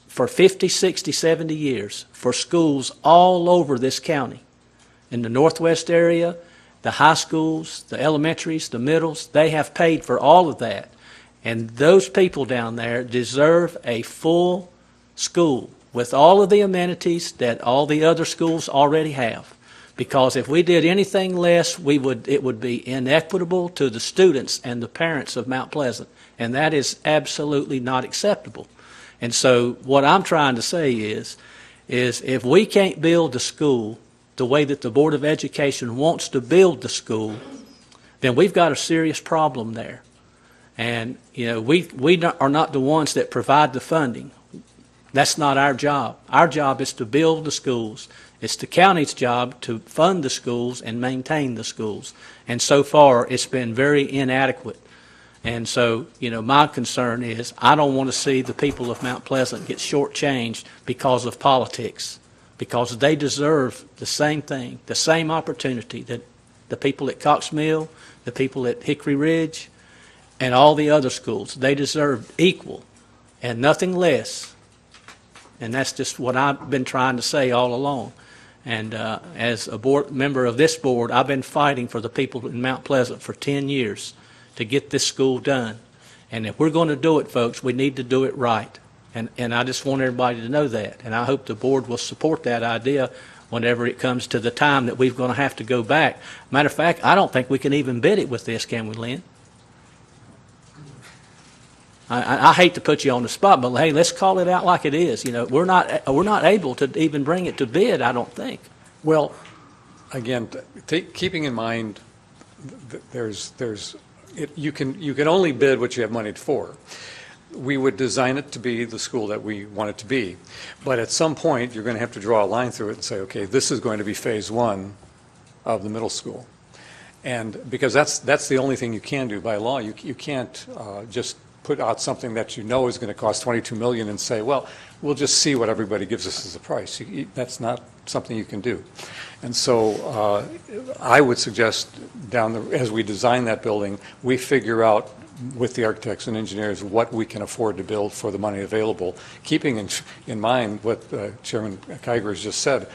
for 50, 60, 70 years for schools all over this county. In the northwest area, the high schools, the elementaries, the middles, they have paid for all of that. And those people down there deserve a full school with all of the amenities that all the other schools already have. Because if we did anything less, it would be inequitable to the students and the parents of Mount Pleasant. And that is absolutely not acceptable. And so what I'm trying to say is if we can't build the school the way that the Board of Education wants to build the school, then we've got a serious problem there. And, we are not the ones that provide the funding. That's not our job. Our job is to build the schools. It's the county's job to fund the schools and maintain the schools. And so far, it's been very inadequate. And so, my concern is I don't want to see the people of Mount Pleasant get shortchanged because of politics, because they deserve the same thing, the same opportunity that the people at Cox Mill, the people at Hickory Ridge, and all the other schools. They deserve equal and nothing less. And that's just what I've been trying to say all along. And as a member of this board, I've been fighting for the people in Mount Pleasant for 10 years to get this school done. And if we're going to do it, folks, we need to do it right. And I just want everybody to know that. And I hope the board will support that idea whenever it comes to the time that we're going to have to go back. Matter of fact, I don't think we can even bid it with this, can we, Lynn? I hate to put you on the spot, but hey, let's call it out like it is. We're not able to even bring it to bid, I don't think. Well, again, keeping in mind, you can only bid what you have money for. We would design it to be the school that we want it to be, but at some point you're going to have to draw a line through it and say, okay, this is going to be phase one of the middle school, and because that's the only thing you can do by law. You can't just put out something that is going to cost $22 million and say, well, we'll just see what everybody gives us as a price. That's not something you can do. And so I would suggest as we design that building, we figure out with the architects and engineers what we can afford to build for the money available, keeping in mind what Chairman Cabarrus just said.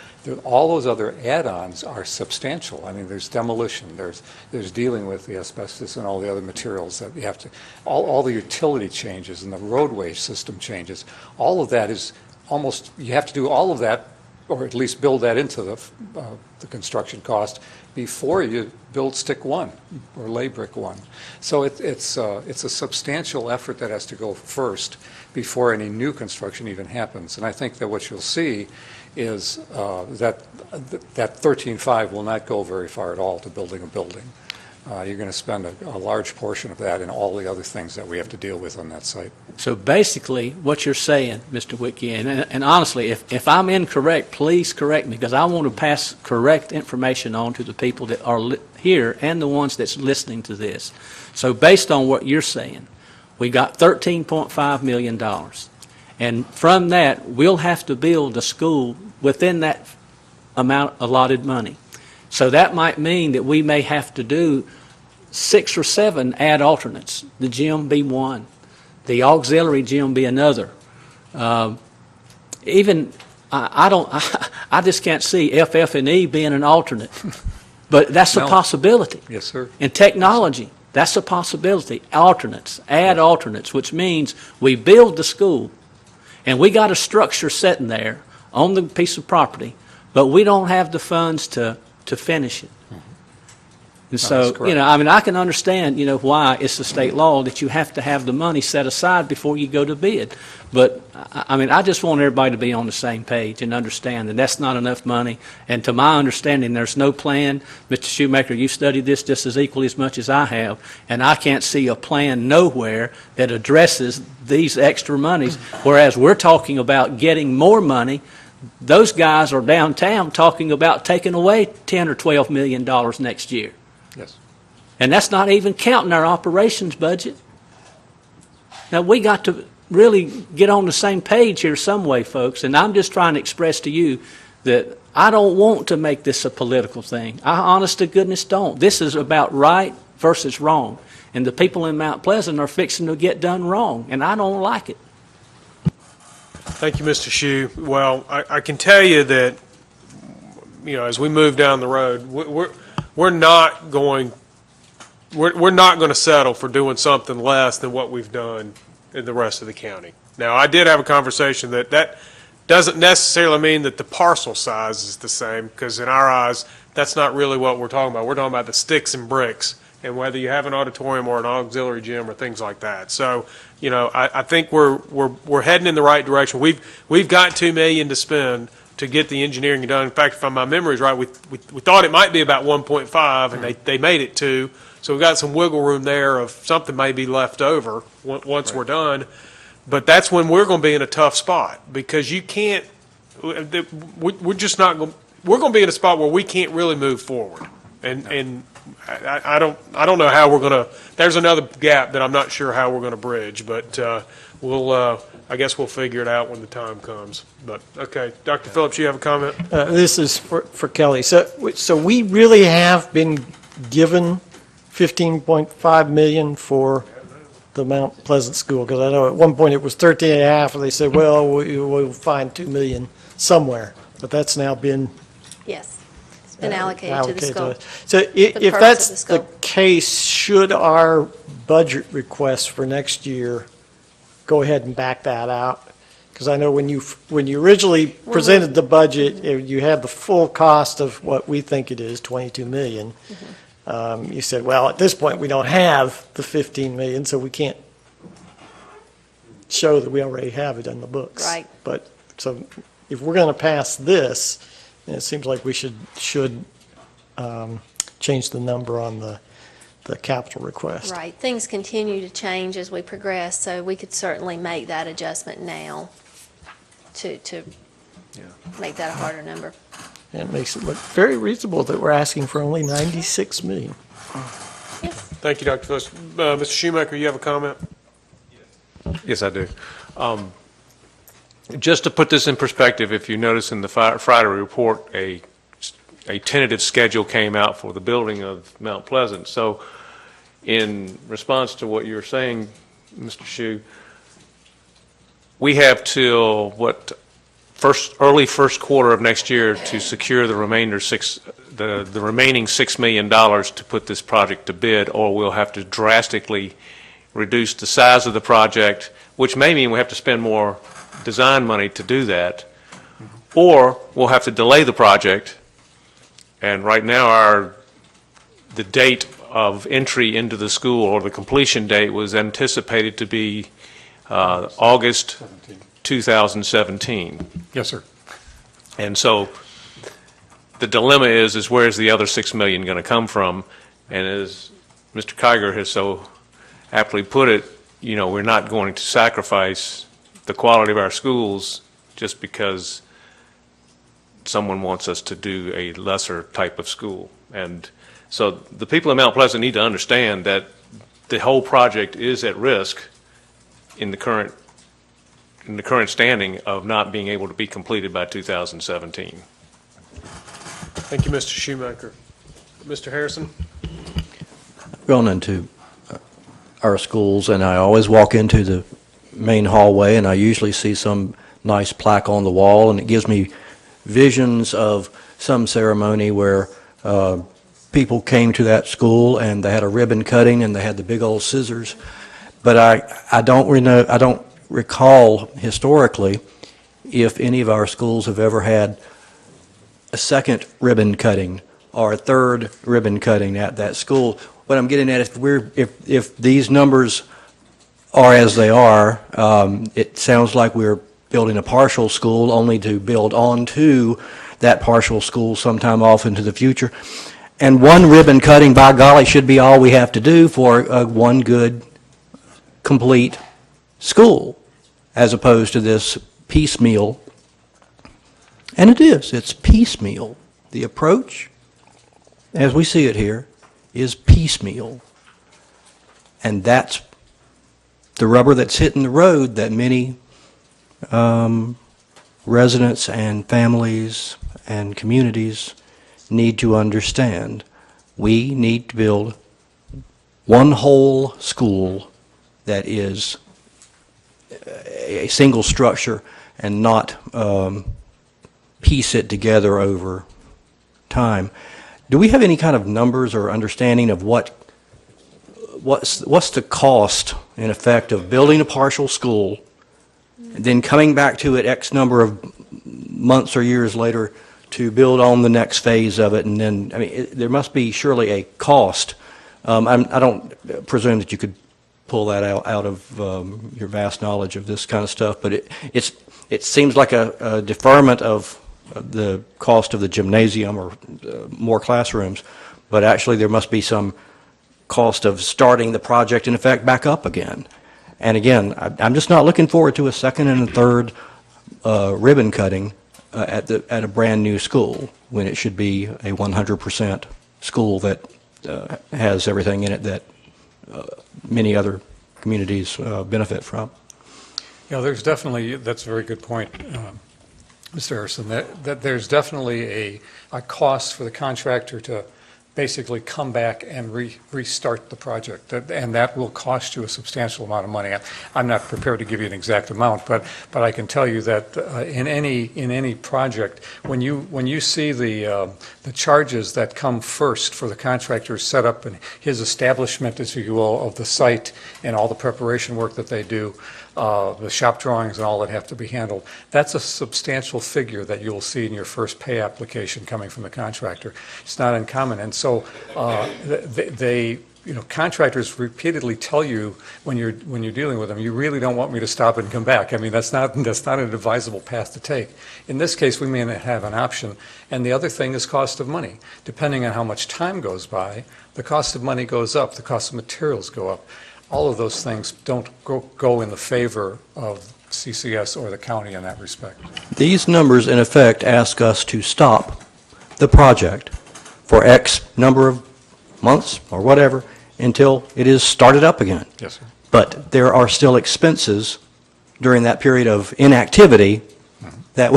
All those other add-ons are substantial. I mean, there's demolition, there's dealing with the asbestos and all the other materials that you have to, all the utility changes and the roadway system changes. All of that is almost, you have to do all of that, or at least build that into the construction cost before you build stick one or lay brick one. So it's a substantial effort that has to go first before any new construction even happens. And I think that what you'll see is that 13.5 will not go very far at all to building a building. you're going to spend a large portion of that in all the other things that we have to deal with on that site. So basically, what you're saying, Mr. Wicke, and honestly, if I'm incorrect, please correct me, because I want to pass correct information on to the people that are here and the ones that's listening to this. So based on what you're saying, we got $13.5 million. And from that, we'll have to build a school within that amount allotted money. So that might mean that we may have to do 6 or 7 add alternates. The gym be one, the auxiliary gym be another. I just can't see FF&E being an alternate, but that's a possibility. Yes, sir. In technology, that's a possibility. Alternates, add alternates, which means we build the school, and we got a structure sitting there on the piece of property, but we don't have the funds to finish it. And so, I can understand, why it's a state law that you have to have the money set aside before you go to bid. But, I just want everybody to be on the same page and understand that that's not enough money. And to my understanding, there's no plan. Mr. Shoemaker, you studied this just as equally as much as I have, and I can't see a plan nowhere that addresses these extra monies, whereas we're talking about getting more money. Those guys are downtown talking about taking away $10 or $12 million next year. Yes. And that's not even counting our operations budget. Now, we got to really get on the same page here some way, folks, and I'm just trying to express to you that I don't want to make this a political thing. I honest to goodness don't. This is about right versus wrong. And the people in Mount Pleasant are fixing to get done wrong, and I don't like it. Thank you, Mr. Shue. Well, I can tell you that, as we move down the road, we're not going to settle for doing something less than what we've done in the rest of the county. Now, I did have a conversation that doesn't necessarily mean that the parcel size is the same, because in our eyes, that's not really what we're talking about. We're talking about the sticks and bricks, and whether you have an auditorium or an auxiliary gym or things like that. So, I think we're heading in the right direction. We've got $2 million to spend to get the engineering done. In fact, if my memory is right, we thought it might be about 1.5, and they made it 2. So we've got some wiggle room there of something may be left over once we're done. But that's when we're going to be in a tough spot, because you can't. We're just not going. We're going to be in a spot where we can't really move forward, and I don't know how we're going to. There's another gap that I'm not sure how we're going to bridge, but I guess we'll figure it out when the time comes. But okay, Dr. Phillips, you have a comment? This is for Kelly. So we really have been given $15.5 million for the Mount Pleasant School, because I know at one point it was 13.5, and they said, well, we'll find $2 million somewhere, but that's now been Yes, it's been allocated to the school. So if purpose that's of the the case, should our budget request for next year go ahead and back that out? Because I know when you originally presented the budget, you had the full cost of what we think it is, $22 million. You said, well, at this point, we don't have the $15 million, so we can't show that we already have it in the books. Right. But, so if we're going to pass this, then it seems like we should change the number on the capital request. Right. Things continue to change as we progress, so we could certainly make that adjustment now to make that a harder number. And it makes it look very reasonable that we're asking for only $96 million. Thank you, Dr. Phillips. Mr. Shoemaker, you have a comment? Yes, I do. Just to put this in perspective, if you notice in the Friday report, a tentative schedule came out for the building of Mount Pleasant. So in response to what you were saying, Mr. Shue, we have till early first quarter of next year to secure the remaining $6 million to put this project to bid, or we'll have to drastically reduce the size of the project, which may mean we have to spend more design money to do that, or we'll have to delay the project. And right now the date of entry into the school, or the completion date, was anticipated to be August 2017. Yes, sir. And so the dilemma is where's the other $6 million going to come from? And as Mr. Kiger has so aptly put it, we're not going to sacrifice the quality of our schools just because someone wants us to do a lesser type of school. And so the people in Mount Pleasant need to understand that the whole project is at risk in the current standing of not being able to be completed by 2017. Thank you, Mr. Shoemaker. Mr. Harrison? I've gone into our schools, and I always walk into the main hallway, and I usually see some nice plaque on the wall, and it gives me visions of some ceremony where people came to that school and they had a ribbon cutting and they had the big old scissors. But I don't recall historically if any of our schools have ever had a second ribbon cutting or a third ribbon cutting at that school. What I'm getting at is if these numbers are as they are, it sounds like we're building a partial school only to build onto that partial school sometime off into the future. And one ribbon cutting, by golly, should be all we have to do for one good, complete school, as opposed to this piecemeal. And it's piecemeal. The approach, as we see it here, is piecemeal. And that's the rubber that's hitting the road that many residents and families and communities need to understand. We need to build one whole school that is a single structure and not piece it together over time. Do we have any kind of numbers or understanding of what's the cost, in effect, of building a partial school and then coming back to it X number of months or years later to build on the next phase of it? And then, there must be surely a cost. I don't presume that you could pull that out of your vast knowledge of this kind of stuff, but it seems like a deferment of the cost of the gymnasium or more classrooms, but actually there must be some cost of starting the project, in effect, back up again. And again, I'm just not looking forward to a second and a third ribbon cutting at a brand new school when it should be a 100% school that has everything in it that many other communities benefit from. There's definitely, that's a very good point, Mr. Harrison, that there's definitely a cost for the contractor to basically come back and restart the project, and that will cost you a substantial amount of money. I'm not prepared to give you an exact amount, but I can tell you that in any project, when you see the charges that come first for the contractor's setup and his establishment, as you will, of the site and all the preparation work that they do, the shop drawings and all that have to be handled, that's a substantial figure that you'll see in your first pay application coming from the contractor. It's not uncommon, and so contractors repeatedly tell you when you're dealing with them, you really don't want me to stop and come back. That's not an advisable path to take. In this case, we may not have an option, and the other thing is cost of money. Depending on how much time goes by, the cost of money goes up, the cost of materials go up. All of those things don't go in the favor of CCS or the county in that respect. These numbers, in effect, ask us to stop the project for X number of months or whatever until it is started up again. Yes, sir. But there are still expenses during that period of inactivity that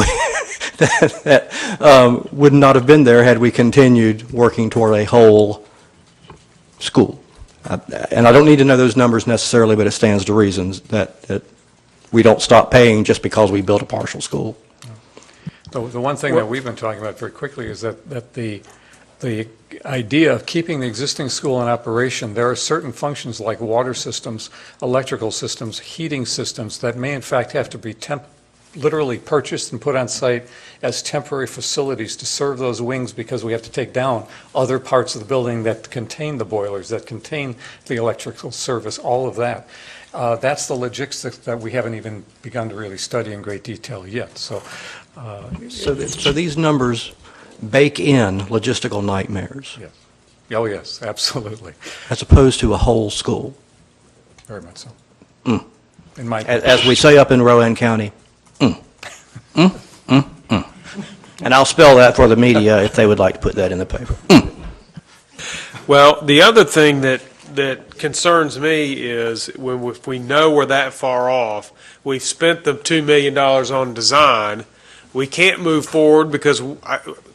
would not have been there had we continued working toward a whole school. And I don't need to know those numbers necessarily, but it stands to reason that we don't stop paying just because we built a partial school. The one thing that we've been talking about very quickly is that the idea of keeping the existing school in operation, there are certain functions like water systems, electrical systems, heating systems that may in fact have to be literally purchased and put on site as temporary facilities to serve those wings, because we have to take down other parts of the building that contain the boilers, that contain the electrical service, all of that. That's the logistics that we haven't even begun to really study in great detail yet. So these numbers bake in logistical nightmares. Yes. Oh, yes, absolutely. as opposed to a whole school. Very much so. Mm. In my, As we say up in Rowan County, And I'll spell that for the media if they would like to put that in the paper. Well, the other thing that concerns me is if we know we're that far off, we've spent the $2 million on design, we can't move forward because,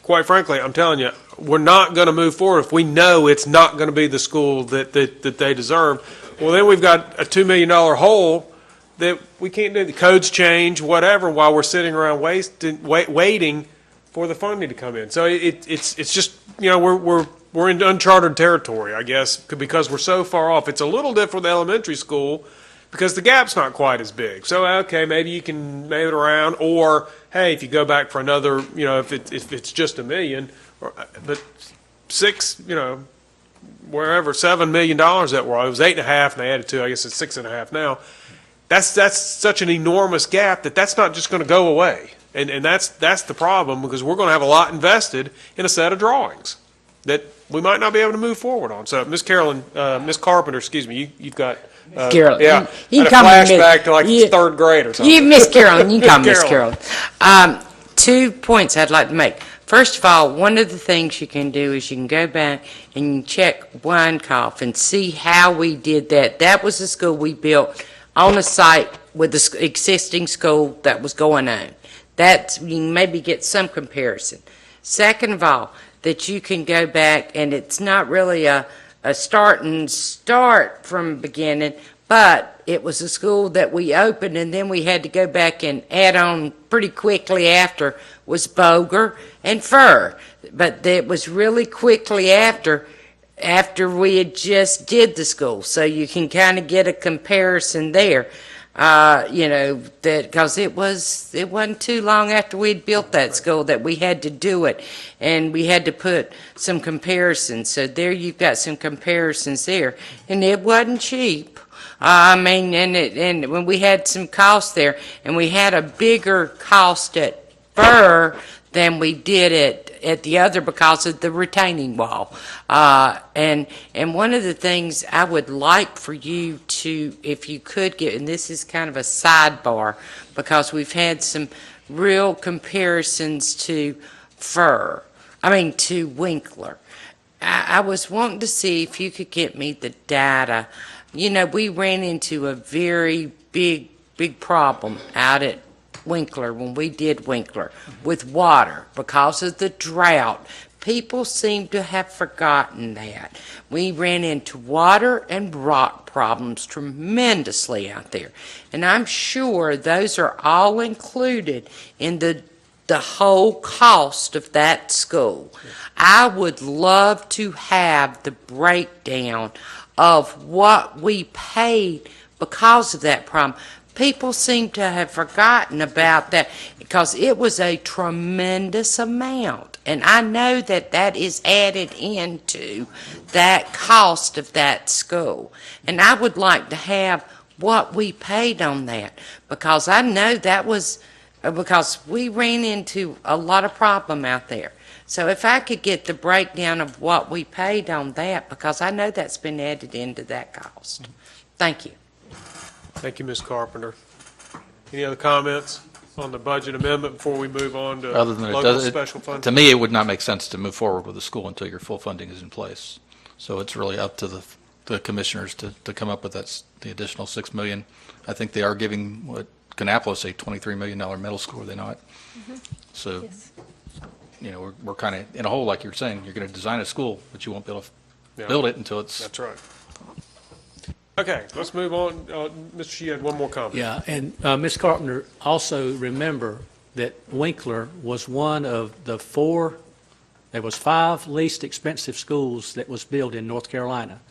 quite frankly, I'm telling you, we're not going to move forward if we know it's not going to be the school that they deserve. Well, then we've got a $2 million hole that we can't do. The codes change, whatever, while we're sitting around waiting for the funding to come in. So it's just, we're in uncharted territory, I guess, because we're so far off. It's a little different with elementary school because the gap's not quite as big. So, okay, maybe you can move it around, or, hey, if you go back for another, if it's just $1 million, but wherever, $7 million that were, it was 8.5, and they added 2, I guess it's 6.5 now. That's such an enormous gap that's not just going to go away. And that's the problem, because we're going to have a lot invested in a set of drawings that we might not be able to move forward on. So, Miss Carpenter, excuse me, you've got Carolyn, yeah, you had a come flashback to like third grade or something. You, Miss Carolyn, you come, Miss Carolyn. 2 points I'd like to make. First of all, one of the things you can do is you can go back and you can check Winecoff and see how we did that. That was the school we built on a site with the existing school that was going on. That you can maybe get some comparison. Second of all, that you can go back, and it's not really a start from beginning, but it was a school that we opened, and then we had to go back and add on pretty quickly after was Boger and Fur. But it was really quickly after we had just did the school, so you can kind of get a comparison there. That because it wasn't too long after we'd built that school that we had to do it, and we had to put some comparisons. So there you've got some comparisons there, and it wasn't cheap. And when we had some costs there, and we had a bigger cost at Burr than we did at the other because of the retaining wall. And one of the things I would like for you to, if you could get, and this is kind of a sidebar, because we've had some real comparisons to Winkler. I was wanting to see if you could get me the data. We ran into a very big problem out at Winkler when we did Winkler with water because of the drought. People seem to have forgotten that. We ran into water and rock problems tremendously out there. And I'm sure those are all included in the whole cost of that school. I would love to have the breakdown of what we paid because of that problem. People seem to have forgotten about that because it was a tremendous amount. And I know that is added into that cost of that school. And I would like to have what we paid on that, because I know that was because we ran into a lot of problem out there. So if I could get the breakdown of what we paid on that, because I know that's been added into that cost. Thank you. Thank you, Ms. Carpenter. Any other comments on the budget amendment before we move on to Other than local special funding? To me, it would not make sense to move forward with the school until your full funding is in place. So it's really up to the commissioners to come up with the additional $6 million. I think they are giving Kannapolis a $23 million middle school, are they not? Mm-hmm. So, yes. We're kind of in a hole, like you're saying. You're going to design a school, but you won't be able to build it until it's... That's right. Okay, let's move on. Mr. Shea had one more comment. Yeah, and Ms. Carpenter, also remember that Winkler was one of the 5 least expensive schools that was built in North Carolina.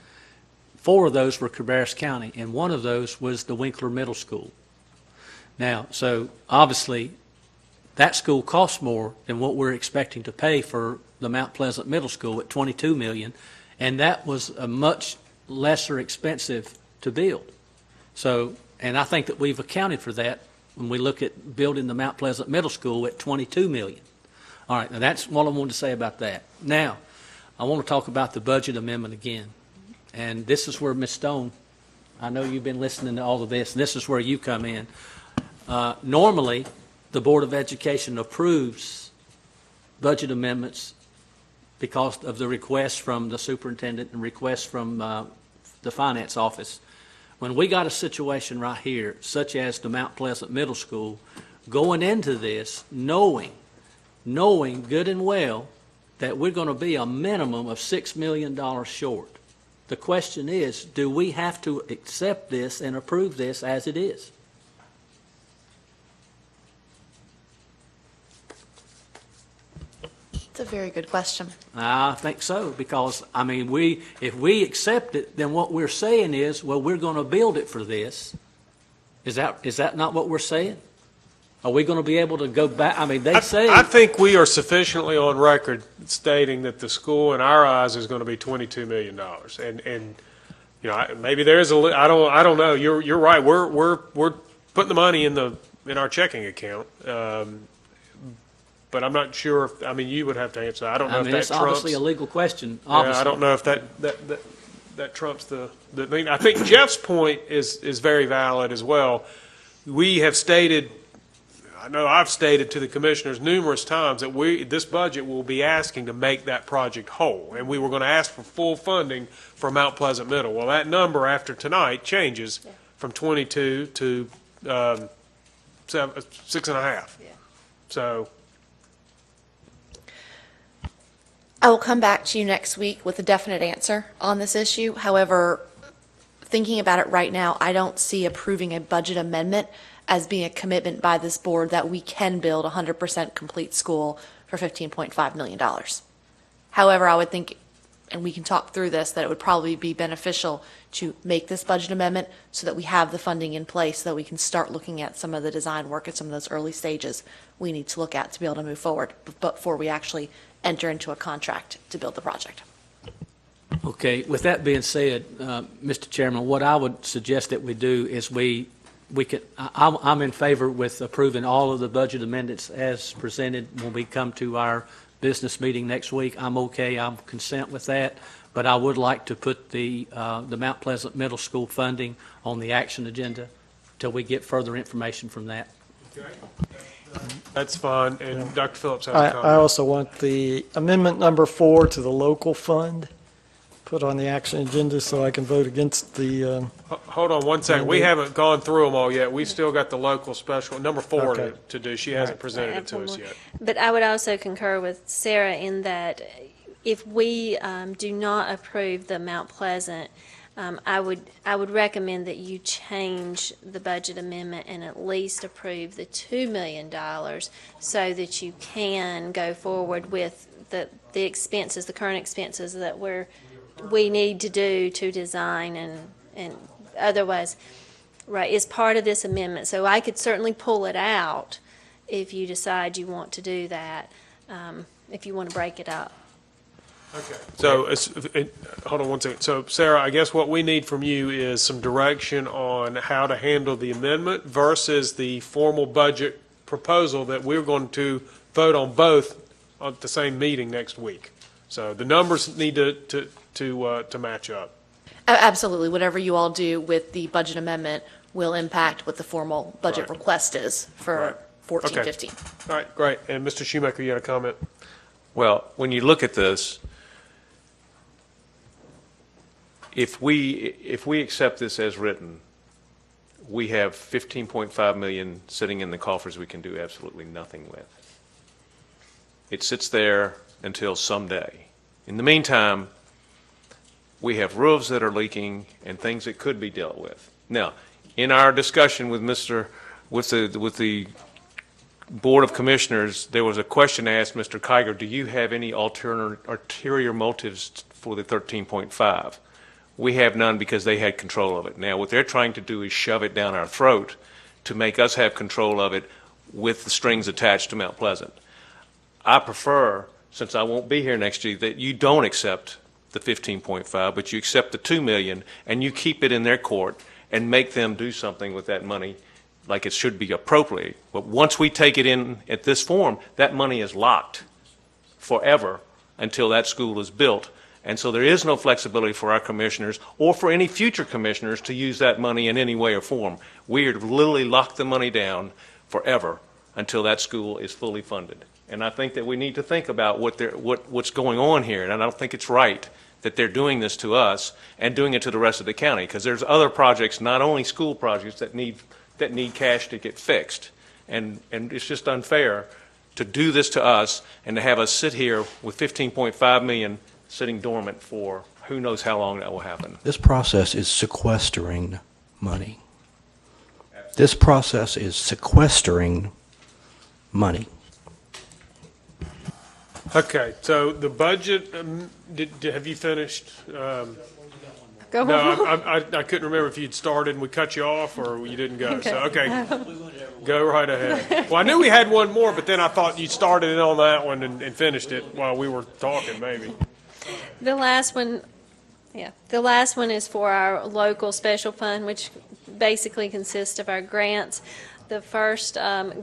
4 of those were Cabarrus County, and one of those was the Winkler Middle School. Now, so obviously, that school costs more than what we're expecting to pay for the Mount Pleasant Middle School at $22 million, and that was a much lesser expensive to build. So, and I think that we've accounted for that when we look at building the Mount Pleasant Middle School at $22 million. All right, now that's what I wanted to say about that. Now, I want to talk about the budget amendment again. And this is where, Ms. Stone, I know you've been listening to all of this, and this is where you come in. Normally, the Board of Education approves budget amendments because of the request from the superintendent and request from the finance office. When we got a situation right here, such as the Mount Pleasant Middle School, going into this, knowing good and well that we're going to be a minimum of $6 million short. The question is, do we have to accept this and approve this as it is? It's a very good question. I think so, because, I mean, if we accept it, then what we're saying is, well, we're going to build it for this. Is that not what we're saying? Are we going to be able to go back? I mean, they say... I think we are sufficiently on record stating that the school, in our eyes, is going to be $22 million. And you know, maybe there is I don't know. You're right. We're putting the money in our checking account. But I'm not sure if, I mean, you would have to answer. I don't know if that trumps. It's obviously a legal question, obviously. Yeah, I don't know if that trumps the I mean, I think Jeff's point is very valid as well. We have stated, I know I've stated to the commissioners numerous times that this budget will be asking to make that project whole, and we were going to ask for full funding for Mount Pleasant Middle. Well, that number after tonight changes from 22 to 6.5. Yeah. So I will come back to you next week with a definite answer on this issue. However, thinking about it right now, I don't see approving a budget amendment as being a commitment by this board that we can build a 100% complete school for $15.5 million. However, I would think, and we can talk through this, that it would probably be beneficial to make this budget amendment so that we have the funding in place so that we can start looking at some of the design work at some of those early stages we need to look at to be able to move forward before we actually enter into a contract to build the project. Okay, with that being said, Mr. Chairman, what I would suggest that we do is I'm in favor with approving all of the budget amendments as presented when we come to our business meeting next week. I'm consent with that, but I would like to put the Mount Pleasant Middle School funding on the action agenda till we get further information from that. Okay. That's fine. And Dr. Phillips has a comment. I also want the amendment number 4 to the local fund put on the action agenda so I can vote against the... Hold on one second. We haven't gone through them all yet. We've still got the local special, number 4 Okay. to do. She hasn't presented it to us yet. But I would also concur with Sarah in that if we do not approve the Mount Pleasant, I would recommend that you change the budget amendment and at least approve the $2 million so that you can go forward with the expenses, the current expenses that we need to do to design and otherwise, right, is part of this amendment. So I could certainly pull it out if you decide you want to do that, if you want to break it up. Okay. So, hold on one second. So, Sarah, I guess what we need from you is some direction on how to handle the amendment versus the formal budget proposal that we're going to vote on both at the same meeting next week. So the numbers need to match up. Absolutely. Whatever you all do with the budget amendment will impact what the formal budget request is for 14-15. All right, great. And Mr. Shoemaker, you had a comment? Well, when you look at this, if we accept this as written, we have $15.5 million sitting in the coffers we can do absolutely nothing with. It sits there until someday. In the meantime, we have roofs that are leaking and things that could be dealt with. Now, in our discussion with the Board of Commissioners, there was a question asked Mr. Kiger, do you have any ulterior motives for the 13.5? We have none because they had control of it. Now, what they're trying to do is shove it down our throat to make us have control of it with the strings attached to Mount Pleasant. I prefer, since I won't be here next year, that you don't accept the 15.5, but you accept the $2 million and you keep it in their court and make them do something with that money like it should be appropriate. But once we take it in at this form, that money is locked forever until that school is built. And so there is no flexibility for our commissioners or for any future commissioners to use that money in any way or form. We are literally locked the money down forever until that school is fully funded. And I think that we need to think about what's going on here. And I don't think it's right that they're doing this to us and doing it to the rest of the county, because there's other projects, not only school projects, that need cash to get fixed. And it's just unfair to do this to us and to have us sit here with $15.5 million sitting dormant for who knows how long that will happen. This process is sequestering money. This process is sequestering money. Okay, so the budget, have you finished? Go No, on. I couldn't remember if you'd started and we cut you off or you didn't go. So, Okay. okay, go right ahead. Well, I knew we had one more, but then I thought you started it on that one and finished it while we were talking, maybe. The last one, the last one is for our local special fund, which basically consists of our grants. The first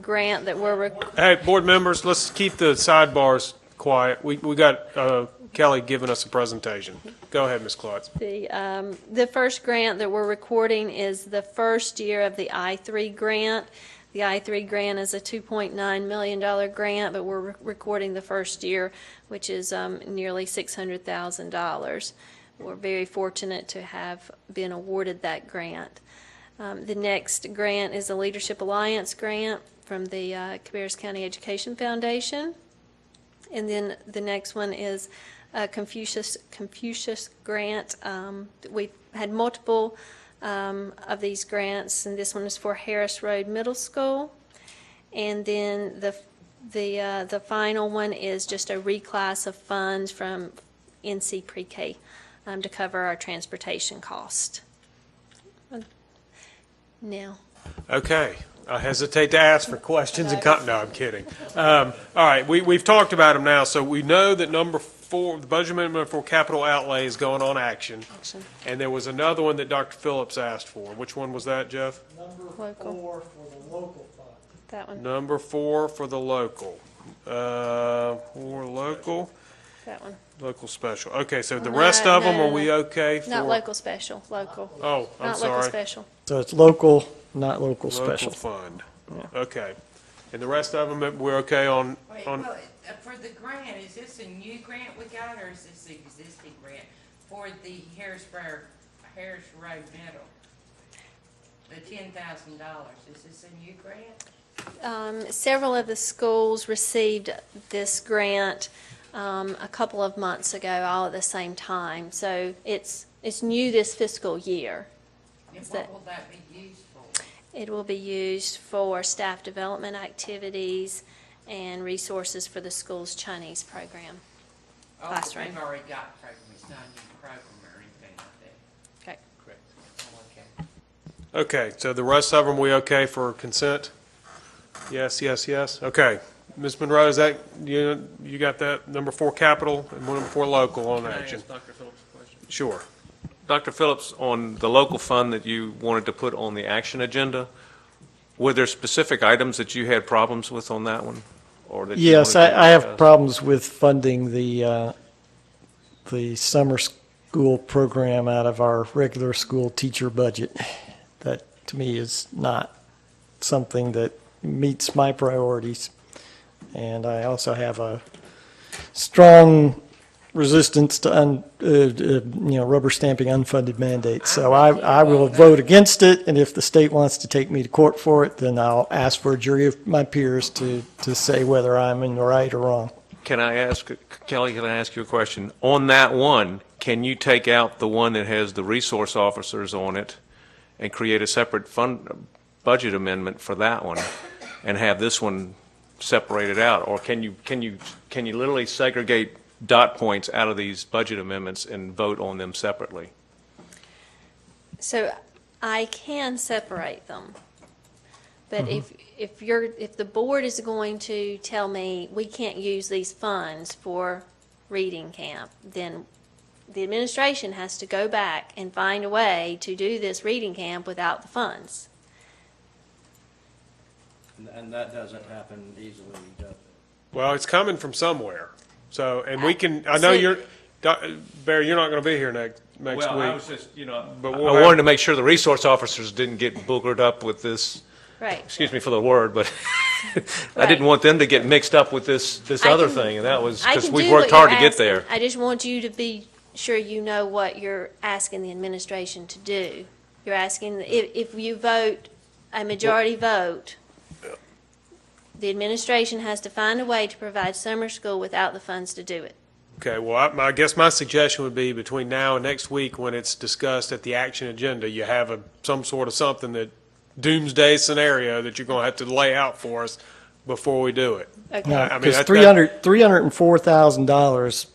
grant that we're Hey, board members, let's keep the sidebars quiet. We got Kelly giving us a presentation. Go ahead, Ms. Klotz. The first grant that we're recording is the first year of the I-3 grant. The I-3 grant is a $2.9 million grant, but we're recording the first year, which is nearly $600,000. We're very fortunate to have been awarded that grant. The next grant is a Leadership Alliance grant from the Cabarrus County Education Foundation. And then the next one is a Confucius grant. We've had multiple of these grants, and this one is for Harris Road Middle School. And then the final one is just a reclass of funds from NC Pre-K to cover our transportation cost. Now. Okay. I hesitate to ask for questions and no, I'm kidding. All right, we've talked about them now, so we know that number 4, the budget amendment for capital outlay is going on action. And there was another one that Dr. Phillips asked for. Which one was that, Jeff? Number 4 for the local fund. That one. Number 4 for the local. For local. That one. Local special. Okay, so the rest of them, are we okay for? Not local special, local. Oh, I'm Not sorry. local special. So it's local, not local special. Local fund. Okay. And the rest of them, we're okay on? For the grant, is this a new grant we got, or is this the existing grant for the Harris Road Middle? The $10,000, is this a new grant? Several of the schools received this grant a couple of months ago, all at the same time. So it's new this fiscal year. And what will that be used for? It will be used for staff development activities and resources for the school's Chinese program. Oh, Classroom. we've already got a program, it's not a new program or anything like that. Okay. Correct. Oh, okay. Okay, so the rest of them, we okay for consent? Yes, yes, yes. Okay. Ms. Monroe, is that, you got that? Number 4 capital and number 4 local on action. Can I ask Dr. Phillips a question? Sure. Dr. Phillips, on the local fund that you wanted to put on the action agenda, were there specific items that you had problems with on that one? Or that you Yes, wanted to I have discuss? problems with funding the summer school program out of our regular school teacher budget. That, to me, is not something that meets my priorities. And I also have a strong resistance to rubber stamping unfunded mandates. So I will vote against it, and if the state wants to take me to court for it, then I'll ask for a jury of my peers to say whether I'm in the right or wrong. Can I ask, Kelly, can I ask you a question? On that one, can you take out the one that has the resource officers on it and create a separate fund budget amendment for that one and have this one separated out? Or can you literally segregate dot points out of these budget amendments and vote on them separately? So I can separate them. But if the board is going to tell me we can't use these funds for reading camp, then the administration has to go back and find a way to do this reading camp without the funds. And that doesn't happen easily, does it? Well, it's coming from somewhere. So, and we can, I know you're, Barry, you're not going to be here next Well, week. I was just, But I we'll have- wanted to make sure the resource officers didn't get boogered up with this, Right. excuse me for the word, but I Right. didn't want them to get mixed up with this I other can- thing, and that was, I because can we've do worked what hard to you're get there. asking. I just want you to be sure you know what you're asking the administration to do. You're asking, if you vote, a majority vote, the administration has to find a way to provide summer school without the funds to do it. Okay, well, I guess my suggestion would be between now and next week, when it's discussed at the action agenda, you have some sort of something that doomsday scenario that you're going to have to lay out for us before we do it. Okay. No, I mean, because that- $304,000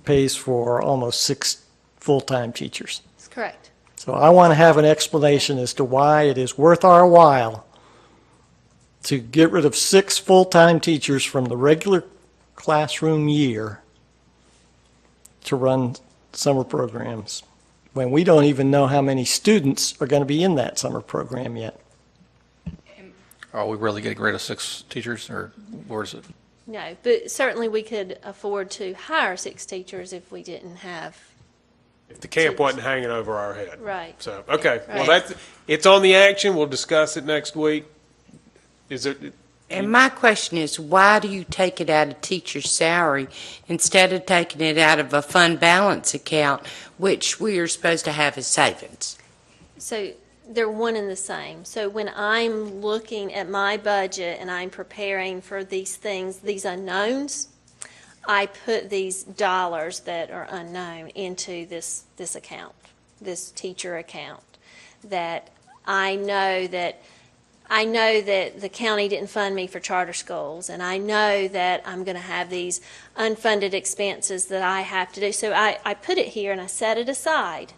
pays for almost 6 full-time teachers. That's correct. So I want to have an explanation as to why it is worth our while to get rid of 6 full-time teachers from the regular classroom year to run summer programs, when we don't even know how many students are going to be in that summer program yet. Are we really getting rid of 6 teachers, or where is it? No, but certainly we could afford to hire 6 teachers if we didn't have, If the camp wasn't hanging over our head. right. So, okay, well, Right. it's on the action, we'll discuss it next week. Is it, And my question is, why do you take it out of teacher's salary instead of taking it out of a fund balance account, which we are supposed to have as savings? So they're one and the same. So when I'm looking at my budget and I'm preparing for these things, these unknowns, I put these dollars that are unknown into this account, this teacher account, that I know that the county didn't fund me for charter schools, and I know that I'm going to have these unfunded expenses that I have to do. So I put it here and I set it aside,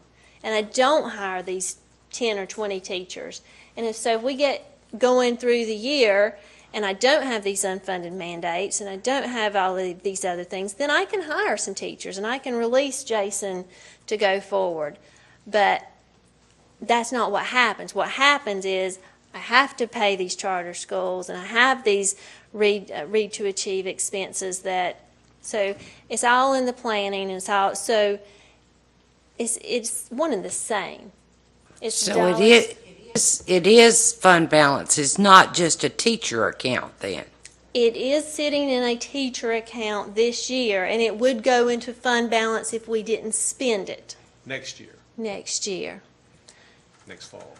and I don't hire these 10 or 20 teachers. And if we get going through the year and I don't have these unfunded mandates and I don't have all of these other things, then I can hire some teachers and I can release Jason to go forward. But that's not what happens. What happens is I have to pay these charter schools, and I have these read to achieve expenses so it's all in the planning, and so it's one and the same. It's So dollars. it is fund balance, it's not just a teacher account then? It is sitting in a teacher account this year, and it would go into fund balance if we didn't spend it Next year, next year. next fall.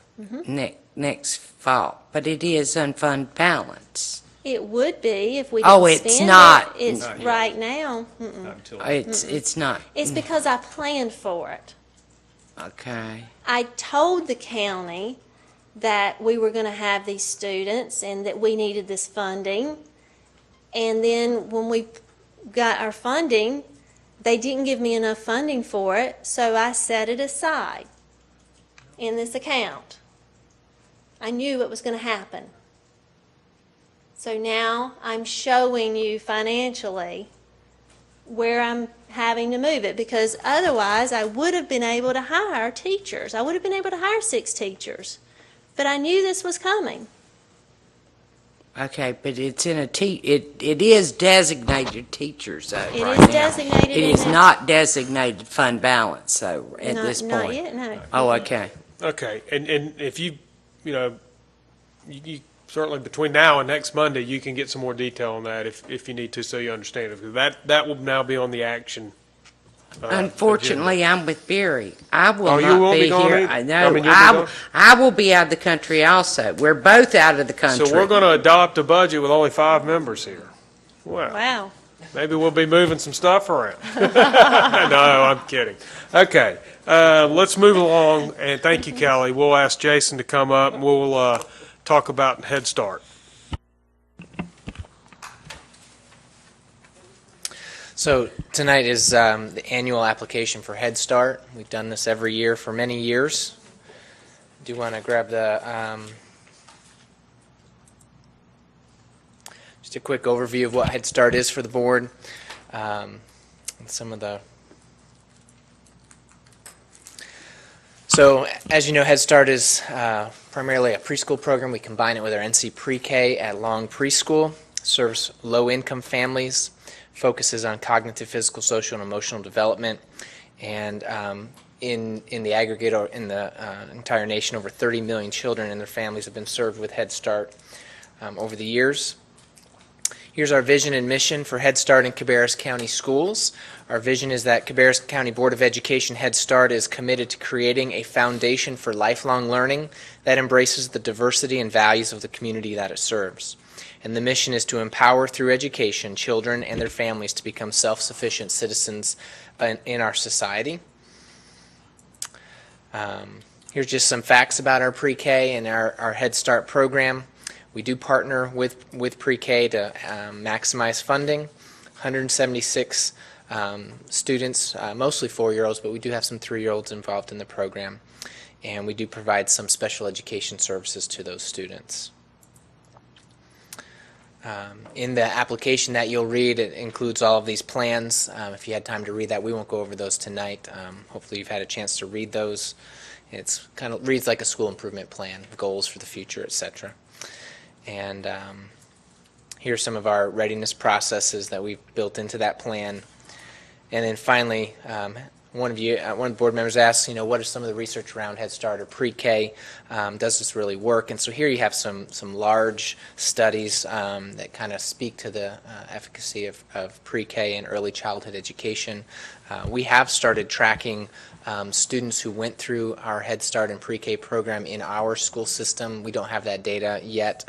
Next fall, but it is unfund balance. It would be if we didn't Oh, spend it's not. it. It's Not yet. right now. Not until, It's not, It's because I planned for it. okay. I told the county that we were going to have these students and that we needed this funding. And then when we got our funding, they didn't give me enough funding for it, so I set it aside in this account. I knew it was going to happen. So now I'm showing you financially where I'm having to move it, because otherwise I would have been able to hire teachers. I would have been able to hire 6 teachers. But I knew this was coming. Okay, but it's in it is designated teachers though, It right is now. designated It in is that- not designated fund balance, though, at this point. Not yet, no. Oh, okay. okay, and if you certainly between now and next Monday, you can get some more detail on that if you need to, so you understand it, because that will now be on the action. Unfortunately, I'm with Barry. I will Oh, you not won't be be gone here. either? I I know. mean, you'll be gone? I will be out of the country also. We're both out of the country. So we're going to adopt a budget with only 5 members here. Well, Wow. maybe we'll be moving some stuff around. No, I'm kidding. Okay, let's move along, and thank you, Kelly. We'll ask Jason to come up, and we'll talk about Head Start. So tonight is the annual application for Head Start. We've done this every year for many years. Do you want to grab the just a quick overview of what Head Start is for the board, and some of the. So, as you know, Head Start is primarily a preschool program. We combine it with our NC Pre-K at Long Preschool. Serves low-income families focuses on cognitive, physical, social, and emotional development. And in the aggregate or in the entire nation, over 30 million children and their families have been served with Head Start over the years. Here's our vision and mission for Head Start in Cabarrus County Schools. Our vision is that Cabarrus County Board of Education Head Start is committed to creating a foundation for lifelong learning that embraces the diversity and values of the community that it serves. And the mission is to empower through education children and their families to become self-sufficient citizens in our society. Here's just some facts about our pre-K and our Head Start program. We do partner with pre-K to maximize funding. 176 students, mostly 4-year-olds, but we do have some 3-year-olds involved in the program. And we do provide some special education services to those students. In the application that you'll read, it includes all of these plans. If you had time to read that, we won't go over those tonight. Hopefully you've had a chance to read those. It's kind of reads like a school improvement plan, goals for the future, etc. And here's some of our readiness processes that we've built into that plan. And then finally, one of the board members asked, what are some of the research around Head Start or pre-K? Does this really work? And so here you have some large studies that kind of speak to the efficacy of pre-K and early childhood education. We have started tracking students who went through our Head Start and pre-K program in our school system. We don't have that data yet,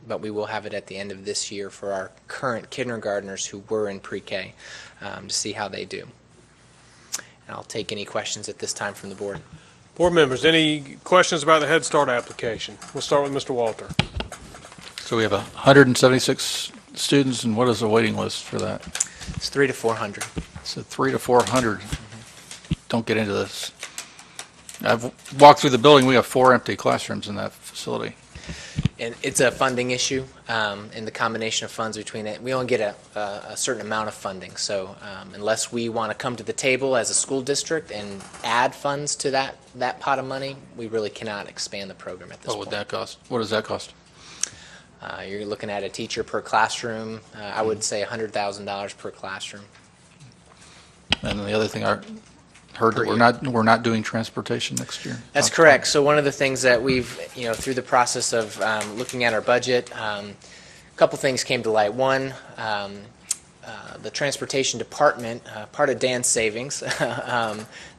but we will have it at the end of this year for our current kindergartners who were in pre-K to see how they do. And I'll take any questions at this time from the board. Board members, any questions about the Head Start application? We'll start with Mr. Walter. So we have 176 students, and what is the waiting list for that? It's 300 to 400. So 300 to 400. Don't get into this. I've walked through the building. We have 4 empty classrooms in that facility. And it's a funding issue, and the combination of funds between it. We only get a certain amount of funding, so unless we want to come to the table as a school district and add funds to that pot of money, we really cannot expand the program at this point. What would that cost? What does that cost? You're looking at a teacher per classroom. I would say $100,000 per classroom. And the other thing I heard that we're not doing transportation next year. That's correct. So one of the things that we've, through the process of looking at our budget, a couple things came to light. One, the transportation department, part of Dan's savings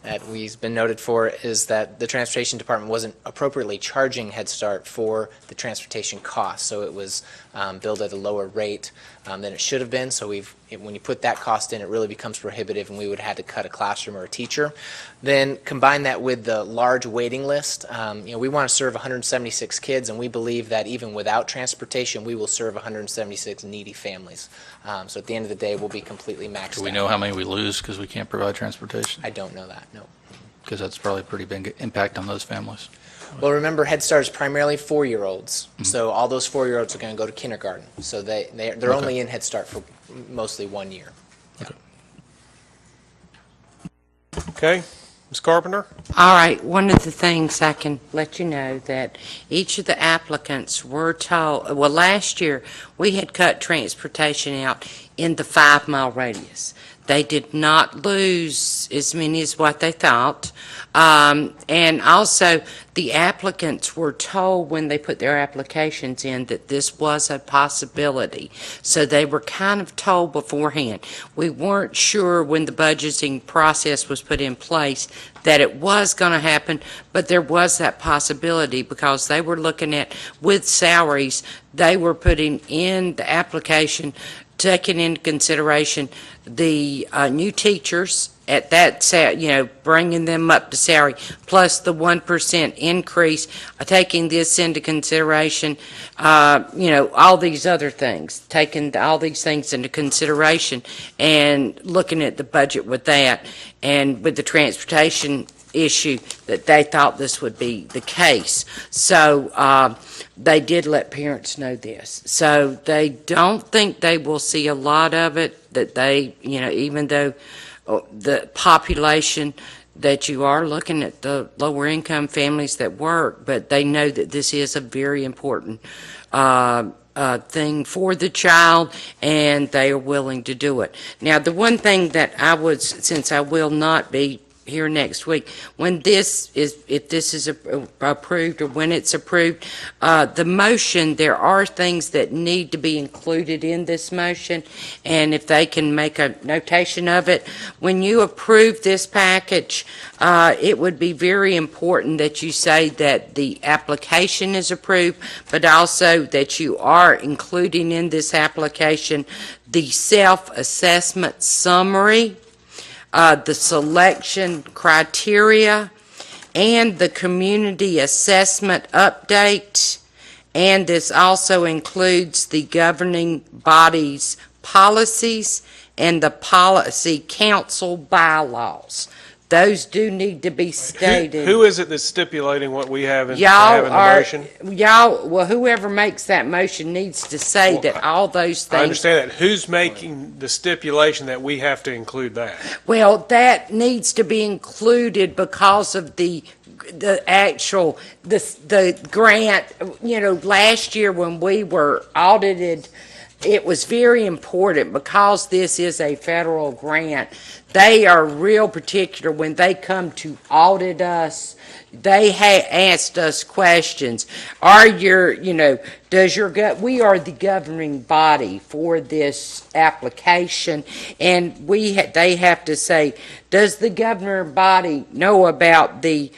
that we've been noted for is that the transportation department wasn't appropriately charging Head Start for the transportation costs. So it was billed at a lower rate than it should have been. So when you put that cost in, it really becomes prohibitive, and we would have had to cut a classroom or a teacher. Then combine that with the large waiting list. We want to serve 176 kids, and we believe that even without transportation, we will serve 176 needy families. So at the end of the day, we'll be completely maxed out. Do we know how many we lose because we can't provide transportation? I don't know that, no. Because that's probably a pretty big impact on those families. Well, remember, Head Start is primarily 4-year-olds, so all those 4-year-olds are going to go to kindergarten. So they're only in Head Start for mostly 1 year. Okay. Ms. Carpenter? All right, one of the things I can let you know that each of the applicants were told, well, last year we had cut transportation out in the 5-mile radius. They did not lose as many as what they thought. And also, the applicants were told when they put their applications in that this was a possibility. So they were kind of told beforehand. We weren't sure when the budgeting process was put in place that it was going to happen, but there was that possibility because they were looking at, with salaries, they were putting in the application, taking into consideration the new teachers at that, bringing them up to salary, plus the 1% increase, taking this into consideration, all these other things, taking all these things into consideration and looking at the budget with that, and with the transportation issue that they thought this would be the case. So they did let parents know this. So they don't think they will see a lot of it, that they, even though the population that you are looking at the lower income families that work, but they know that this is a very important thing for the child, and they are willing to do it. Now, the one thing that I would, since I will not be here next week, when this is, if this is approved or when it's approved, the motion, there are things that need to be included in this motion, and if they can make a notation of it, when you approve this package, it would be very important that you say that the application is approved, but also that you are including in this application the self-assessment summary, the selection criteria, and the community assessment update. And this also includes the governing body's policies and the policy council bylaws. Those do need to be stated. Who is it that's stipulating what we have in the motion? Well, whoever makes that motion needs to say that all those things. I understand that. Who's making the stipulation that we have to include that? Well, that needs to be included because of the actual, the grant, last year when we were audited, it was very important because this is a federal grant. They are real particular when they come to audit us. They asked us questions. Are your, does your we are the governing body for this application, and they have to say, does the governing body know about the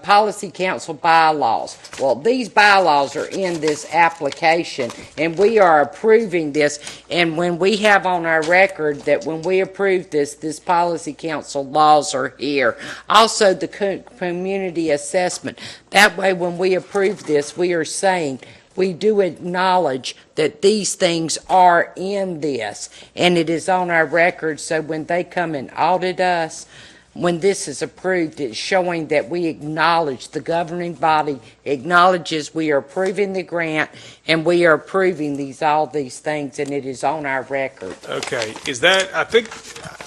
policy council bylaws? Well, these bylaws are in this application, and we are approving this. And when we have on our record that when we approve this policy council laws are here. Also, the community assessment. That way, when we approve this, we are saying we do acknowledge that these things are in this, and it is on our record. So when they come and audit us, when this is approved, it's showing that we acknowledge, the governing body acknowledges we are approving the grant and we are approving all these things, and it is on our record. Okay. I think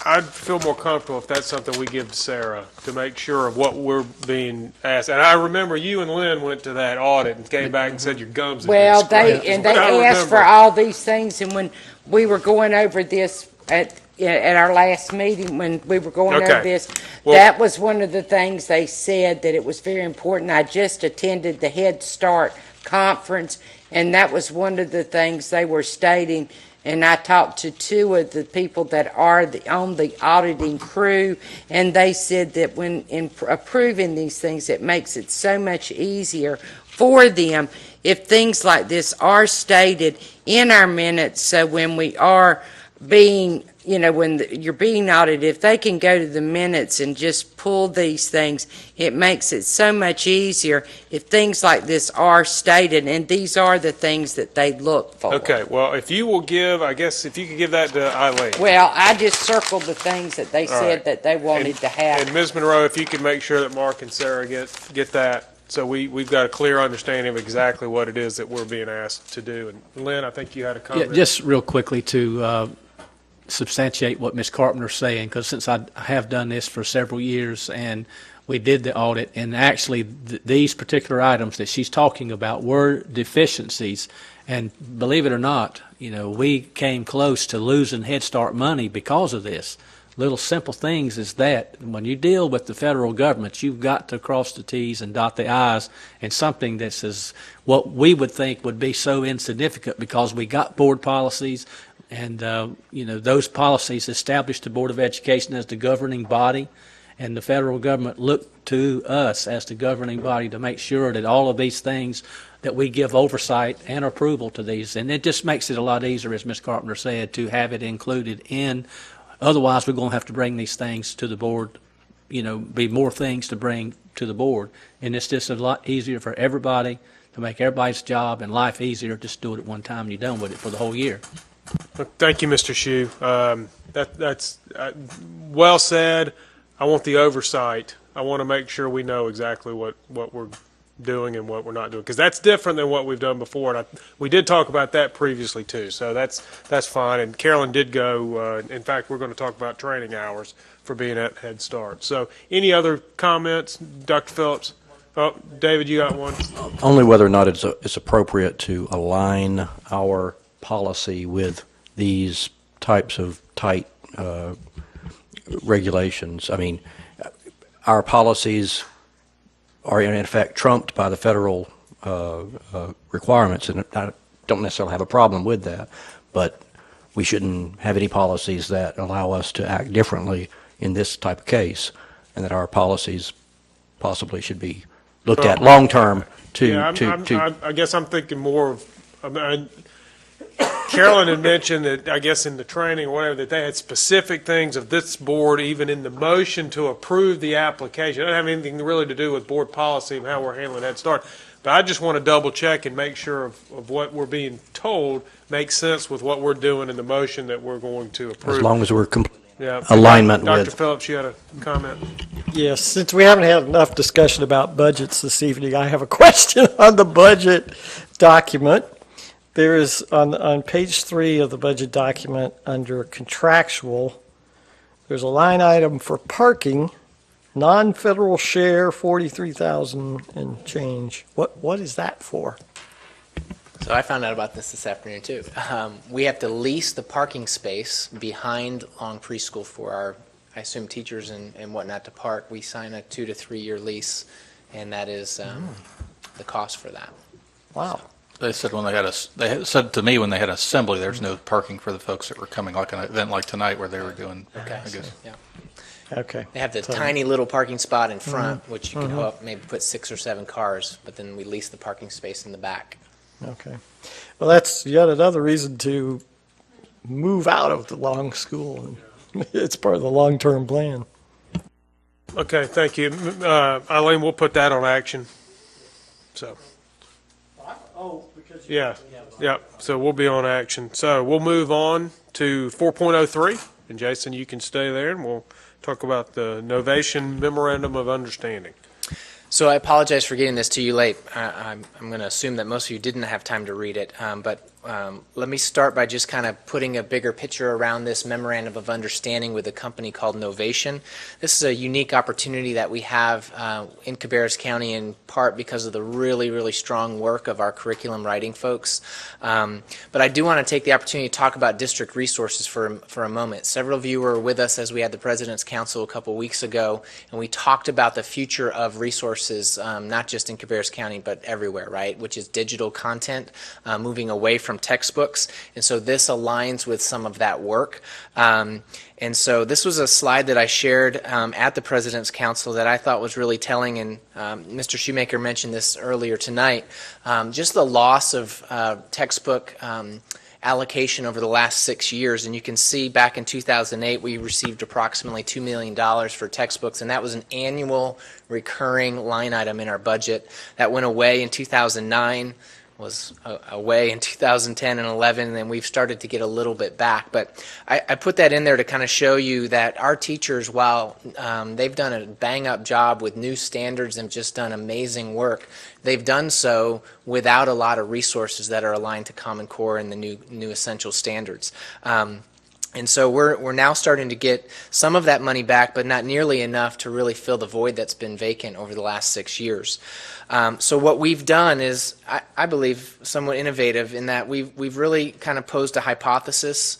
I'd feel more comfortable if that's something we give to Sarah to make sure of what we're being asked. And I remember you and Lynn went to that audit and came back and said your gums had been scratched. They asked for all these things, and when we were going over this at our last meeting, when we were going over this, that was one of the things they said, that it was very important. I just attended the Head Start conference, and that was one of the things they were stating. And I talked to two of the people that are on the auditing crew, and they said that when in approving these things, it makes it so much easier for them if things like this are stated in our minutes. So when we are being, when you're being audited, if they can go to the minutes and just pull these things, it makes it so much easier if things like this are stated, and these are the things that they look for. Okay, well, if you will give, I guess, if you could give that to Eileen. Well, I just circled the things that they said that they wanted to have. And Ms. Monroe, if you could make sure that Mark and Sarah get that, so we've got a clear understanding of exactly what it is that we're being asked to do. And Lynn, I think you had a comment. Yeah, just real quickly to substantiate what Ms. Carpenter's saying, because since I have done this for several years and we did the audit, and actually these particular items that she's talking about were deficiencies, and believe it or not, we came close to losing Head Start money because of this. Little simple things is that when you deal with the federal government, you've got to cross the T's and dot the I's, and something that says what we would think would be so insignificant because we got board policies. And, those policies established the Board of Education as the governing body, and the federal government looked to us as the governing body to make sure that all of these things, that we give oversight and approval to these. And it just makes it a lot easier, as Ms. Carpenter said, to have it included in. Otherwise, we're going to have to bring these things to the board, be more things to bring to the board. And it's just a lot easier for everybody, to make everybody's job and life easier. Just do it at one time and you're done with it for the whole year. Thank you, Mr. Shue. That's well said. I want the oversight. I want to make sure we know exactly what we're doing and what we're not doing, because that's different than what we've done before. And we did talk about that previously too, so that's fine. And Carolyn did go. In fact, we're going to talk about training hours for being at Head Start. So, any other comments, Dr. Phillips? Oh, David, you got one? Only whether or not it's appropriate to align our policy with these types of tight regulations. I mean, our policies are in effect trumped by the federal requirements, and I don't necessarily have a problem with that, but we shouldn't have any policies that allow us to act differently in this type of case, and that our policies possibly should be looked at long-term I guess I'm thinking more of, Carolyn had mentioned that, I guess in the training or whatever, that they had specific things of this board, even in the motion to approve the application. It doesn't have anything really to do with board policy and how we're handling Head Start. But I just want to double check and make sure of what we're being told makes sense with what we're doing in the motion that we're going to approve. as long as we're Yeah. alignment Dr. with. Phillips, you had a comment? Yes, since we haven't had enough discussion about budgets this evening, I have a question on the budget document. There is, on page 3 of the budget document, under contractual, there's a line item for parking, non-federal share, 43,000 and change. What is that for? So I found out about this afternoon too. We have to lease the parking space behind Long Preschool for our, I assume, teachers and whatnot to park. We sign a 2 to 3 year lease, and that is the cost for that. Wow. They said they said to me when they had assembly, there's no parking for the folks that were coming, like an event like tonight where they were doing, Okay. I guess. Yeah. Okay. They have the So- tiny little parking spot in front, which you can hook up, maybe put 6 or 7 cars, but then we lease the parking space in the back. Okay. Well, that's yet another reason to move out of the long school. It's part of the long-term plan. Okay, thank you. Eileen, we'll put that on action. So, Oh, because yeah, so we'll be on action. So we'll move on to 4.03, and Jason, you can stay there, and we'll talk about the Novation Memorandum of Understanding. So I apologize for getting this to you late. I'm going to assume that most of you didn't have time to read it, but let me start by just kind of putting a bigger picture around this memorandum of understanding with a company called Novation. This is a unique opportunity that we have in Cabarrus County, in part because of the really, really strong work of our curriculum writing folks. But I do want to take the opportunity to talk about district resources for a moment. Several of you were with us as we had the President's Council a couple weeks ago, and we talked about the future of resources, not just in Cabarrus County, but everywhere, right, which is digital content, moving away from textbooks, and so this aligns with some of that work. And so this was a slide that I shared at the President's Council that I thought was really telling, and Mr. Shoemaker mentioned this earlier tonight, just the loss of textbook allocation over the last 6 years. And you can see back in 2008 we received approximately $2 million for textbooks, and that was an annual recurring line item in our budget. That went away in 2009, was away in 2010 and 11, and then we've started to get a little bit back. But I put that in there to kind of show you that our teachers, while they've done a bang-up job with new standards and just done amazing work, they've done so without a lot of resources that are aligned to Common Core and the new essential standards. And so we're now starting to get some of that money back, but not nearly enough to really fill the void that's been vacant over the last 6 years. So what we've done is, I believe, somewhat innovative in that we've really kind of posed a hypothesis,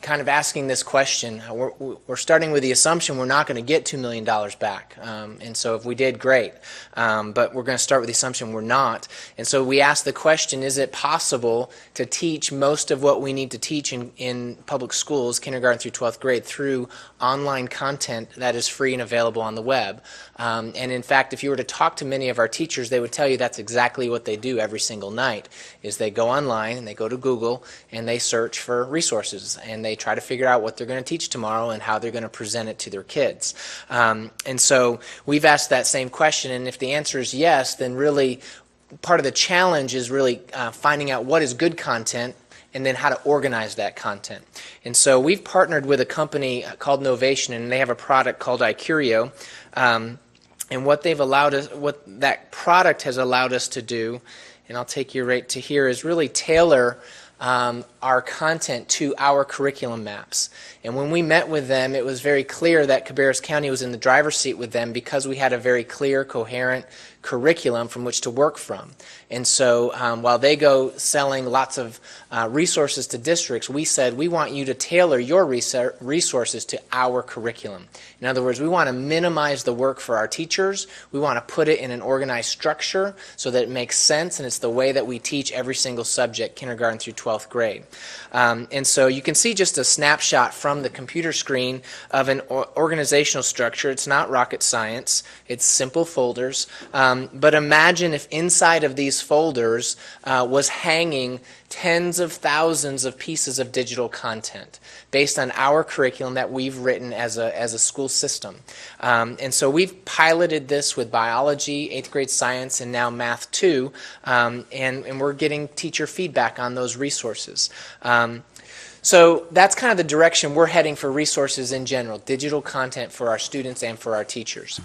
kind of asking this question. We're starting with the assumption we're not going to get $2 million back. And so if we did, great. But we're going to start with the assumption we're not. And so we ask the question, is it possible to teach most of what we need to teach in public schools, kindergarten through 12th grade, through online content that is free and available on the web? And in fact, if you were to talk to many of our teachers, they would tell you that's exactly what they do every single night, is they go online and they go to Google and they search for resources, and they try to figure out what they're going to teach tomorrow and how they're going to present it to their kids. And so we've asked that same question, and if the answer is yes, then really part of the challenge is really finding out what is good content and then how to organize that content. And so we've partnered with a company called Novation, and they have a product called iCurio. And what they've allowed us, what that product has allowed us to do, and I'll take you right to here, is really tailor our content to our curriculum maps. And when we met with them, it was very clear that Cabarrus County was in the driver's seat with them because we had a very clear, coherent curriculum from which to work from. And so while they go selling lots of resources to districts, we said we want you to tailor your resources to our curriculum. In other words, we want to minimize the work for our teachers. We want to put it in an organized structure so that it makes sense, and it's the way that we teach every single subject, kindergarten through 12th grade. And so you can see just a snapshot from the computer screen of an organizational structure. It's not rocket science. It's simple folders. But imagine if inside of these folders was hanging tens of thousands of pieces of digital content based on our curriculum that we've written as a school system. And so we've piloted this with biology, 8th grade science, and now math 2, and we're getting teacher feedback on those resources. So that's kind of the direction we're heading for resources in general, digital content for our students and for our teachers.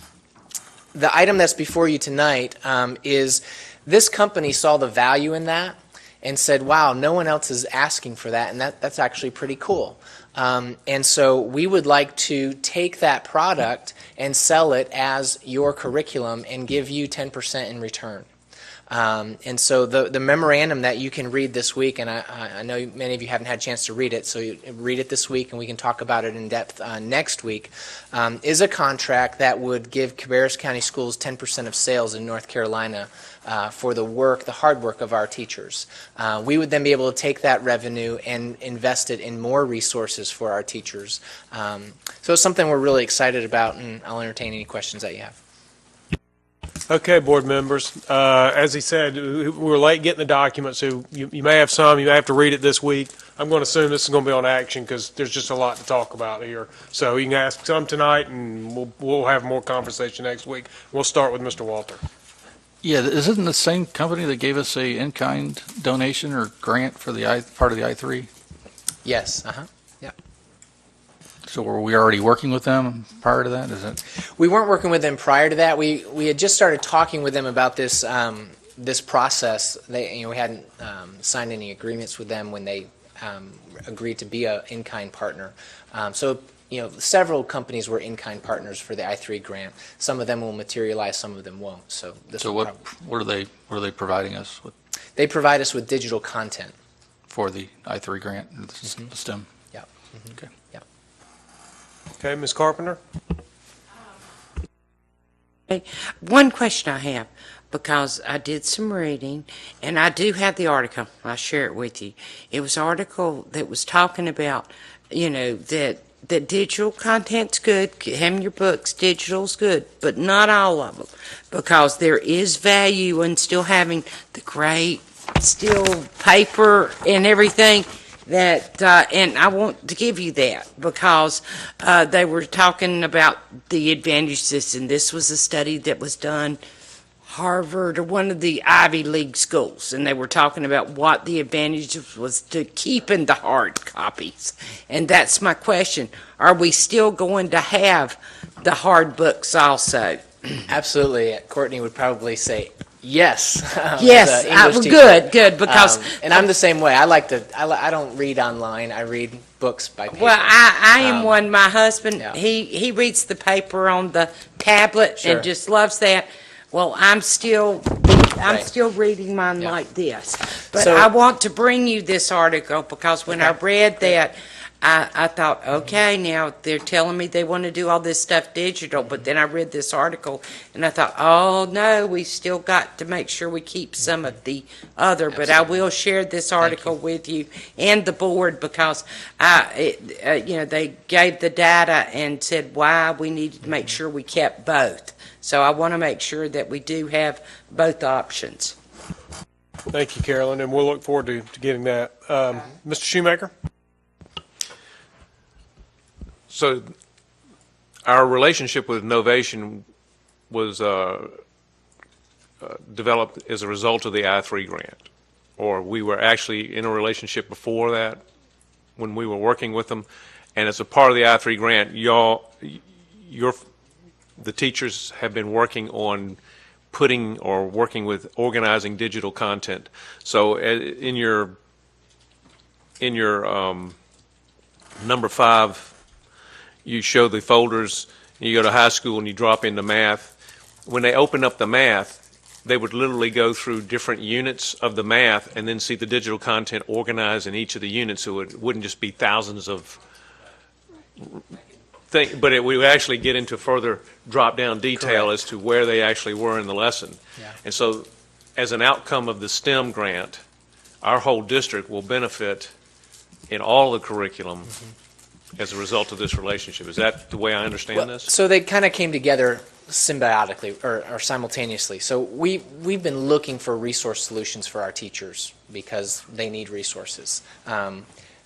The item that's before you tonight is this company saw the value in that and said, wow, no one else is asking for that, and that's actually pretty cool. And so we would like to take that product and sell it as your curriculum and give you 10% in return. And so the memorandum that you can read this week, and I know many of you haven't had a chance to read it, so you read it this week and we can talk about it in depth next week, is a contract that would give Cabarrus County Schools 10% of sales in North Carolina for the hard work of our teachers. We would then be able to take that revenue and invest it in more resources for our teachers. So it's something we're really excited about, and I'll entertain any questions that you have. Okay, board members. As he said, we were late getting the document, so you may have some. You may have to read it this week. I'm going to assume this is going to be on action because there's just a lot to talk about here. So you can ask some tonight, and we'll have more conversation next week. We'll start with Mr. Walter. Yeah, isn't the same company that gave us a in-kind donation or grant for the part of the I-3? Yes. So were we already working with them prior to that? Is it? We weren't working with them prior to that. We had just started talking with them about this this process. We hadn't signed any agreements with them when they agreed to be an in-kind partner. So several companies were in-kind partners for the I-3 grant. Some of them will materialize, some of them won't. So what are they providing us with? They provide us with digital content For the I-3 grant, the STEM? Yeah. Mm-hmm. Okay. Yeah. Okay, Ms. Carpenter? One question I have, because I did some reading, and I do have the article. I'll share it with you. It was an article that was talking about, that digital content's good, having your books, digital's good, but not all of them, because there is value in still having the great still paper and everything that, and I want to give you that, because they were talking about the advantages, and this was a study that was done Harvard or one of the Ivy League schools, and they were talking about what the advantages was to keeping the hard copies. And that's my question. Are we still going to have the hard books also? Absolutely. Courtney would probably say yes. Yes, good, because and I'm the same way. I don't read online. I read books by paper. Well, I am one. My husband, yeah. he reads the paper on the tablet Sure. and just loves that. Well, I'm still reading mine like this. But So- I want to bring you this article because when I read that, I thought, okay, now they're telling me they want to do all this stuff digital, but then I read this article and I thought, oh no, we still got to make sure we keep some of the other. But I will share this article with you and the board, because they gave the data and said why we needed to make sure we kept both. So I want to make sure that we do have both options. Thank you, Carolyn, and we'll look forward to getting that. Mr. Shoemaker? So our relationship with Novation was developed as a result of the I-3 grant, or we were actually in a relationship before that when we were working with them. And as a part of the I-3 grant, the teachers have been working on working with organizing digital content. So in your in your number 5, you show the folders, and you go to high school and you drop into math. When they open up the math, they would literally go through different units of the math and then see the digital content organized in each of the units, so it wouldn't just be thousands of things, but we would actually get into further drop-down detail as to where they actually were in the lesson. Yeah. And so, as an outcome of the STEM grant, our whole district will benefit in all the curriculum as a result of this relationship. Is that the way I understand this? So they kind of came together symbiotically or simultaneously. So we've been looking for resource solutions for our teachers because they need resources,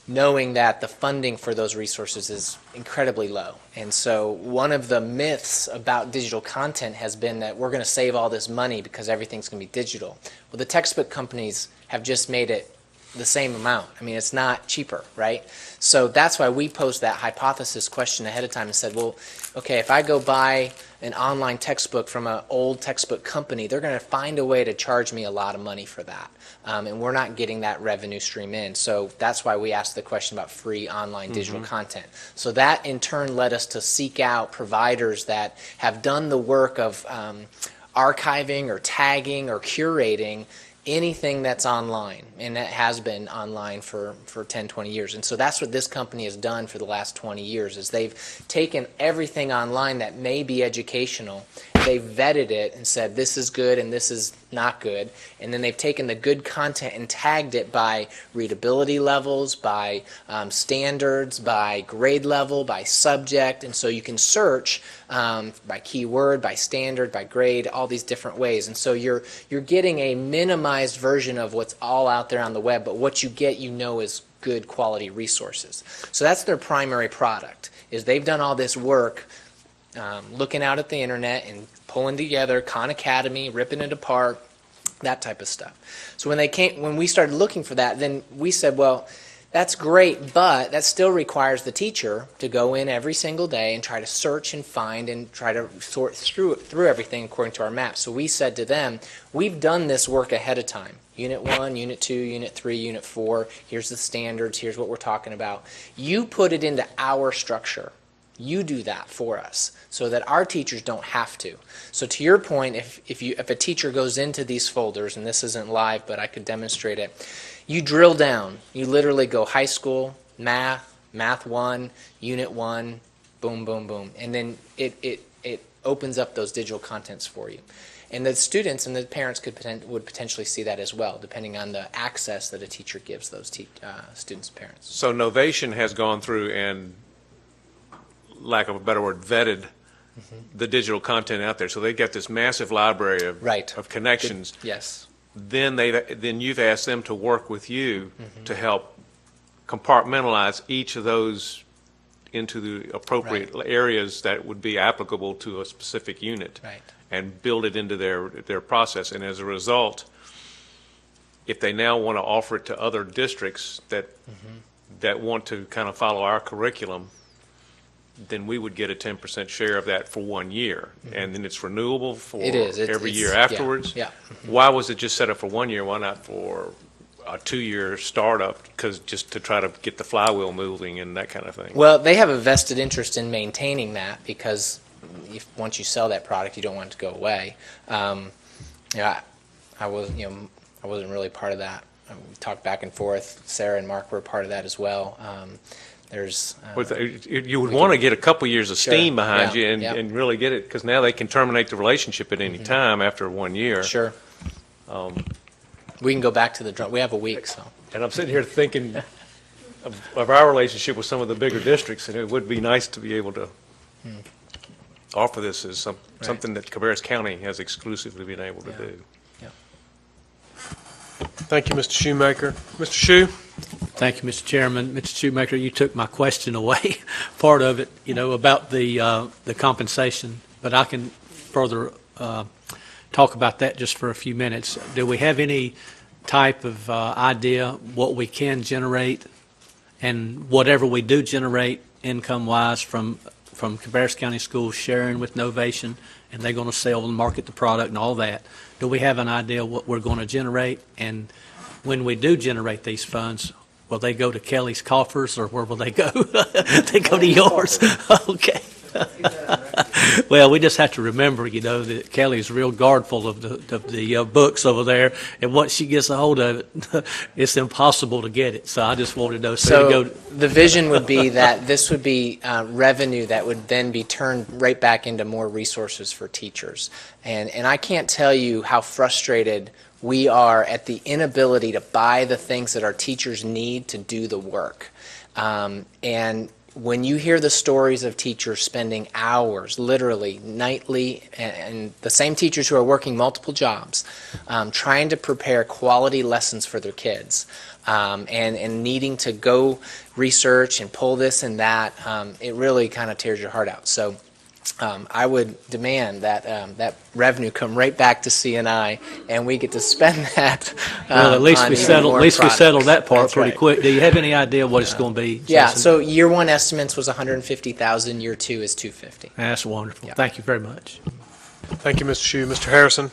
knowing that the funding for those resources is incredibly low. And so one of the myths about digital content has been that we're going to save all this money because everything's going to be digital. Well, the textbook companies have just made it the same amount. I mean, it's not cheaper, right? So that's why we posed that hypothesis question ahead of time and said, well, okay, if I go buy an online textbook from an old textbook company, they're going to find a way to charge me a lot of money for that. And we're not getting that revenue stream in. So that's why we asked the question about free online digital content. So that in turn led us to seek out providers that have done the work of archiving or tagging or curating anything that's online, and that has been online for 10, 20 years. And so that's what this company has done for the last 20 years, is they've taken everything online that may be educational, they've vetted it and said this is good and this is not good, and then they've taken the good content and tagged it by readability levels, by standards, by grade level, by subject, and so you can search by keyword, by standard, by grade, all these different ways. And so you're getting a minimized version of what's all out there on the web, but what you get, you know, is good quality resources. So that's their primary product, is they've done all this work looking out at the internet and pulling together Khan Academy, ripping it apart, that type of stuff. So when we started looking for that, then we said, well, that's great, but that still requires the teacher to go in every single day and try to search and find and try to sort through everything according to our map. So we said to them, we've done this work ahead of time. Unit 1, Unit 2, Unit 3, Unit 4, here's the standards, here's what we're talking about. You put it into our structure. You do that for us so that our teachers don't have to. So to your point, if a teacher goes into these folders, and this isn't live, but I could demonstrate it, you drill down. You literally go high school, math 1, Unit 1, boom, boom, boom. And then it opens up those digital contents for you. And the students and the parents would potentially see that as well, depending on the access that a teacher gives those students and parents. So Novation has gone through and, lack of a better word, vetted the digital content out there. So they get this massive library of connections. Yes. Then you've asked them to work with you to help compartmentalize each of those into the appropriate areas that would be applicable to a specific unit, and build it into their process. And as a result, if they now want to offer it to other districts that want to kind of follow our curriculum, then we would get a 10% share of that for 1 year. And then it's renewable for every year afterwards. Yeah. Why was it just set up for 1 year? Why not for a 2-year startup? Because just to try to get the flywheel moving and that kind of thing. Well, they have a vested interest in maintaining that, because once you sell that product, you don't want it to go away. I wasn't really part of that. We talked back and forth. Sarah and Mark were part of that as well. You would want to get a couple years of steam behind you and really get it, because now they can terminate the relationship at any time after 1 year. Sure. We can go back to the drum. We have a week, so. And I'm sitting here thinking of our relationship with some of the bigger districts, and it would be nice to be able to offer this as something that Cabarrus County has exclusively been able to do. Thank you, Mr. Shoemaker. Mr. Shue? Thank you, Mr. Chairman. Mr. Shoemaker, you took my question away, part of it, about the compensation, but I can further talk about that just for a few minutes. Do we have any type of idea what we can generate, and whatever we do generate income-wise from Cabarrus County Schools sharing with Novation, and they're going to sell and market the product and all that? Do we have an idea what we're going to generate? And when we do generate these funds, will they go to Kelly's Coffers, or where will they go? They go to yours? Okay. Well, we just have to remember, that Kelly's real guardful of the books over there, and once she gets a hold of it, it's impossible to get it. So I just wanted to know. So the vision would be that this would be revenue that would then be turned right back into more resources for teachers. And I can't tell you how frustrated we are at the inability to buy the things that our teachers need to do the work. And when you hear the stories of teachers spending hours, literally, nightly, and the same teachers who are working multiple jobs, trying to prepare quality lessons for their kids, and needing to go research and pull this and that, it really kind of tears your heart out. So I would demand that that revenue come right back to CNI, and we get to spend that. Well, at least on we even settled. more At least we products. settled that part That's pretty right. quick. Do you have any idea what it's going to be? Yeah. Jason? So year one estimates was 150,000. Year two is 250. That's wonderful. Yeah. Thank you very much. Thank you, Mr. Shue. Mr. Harrison?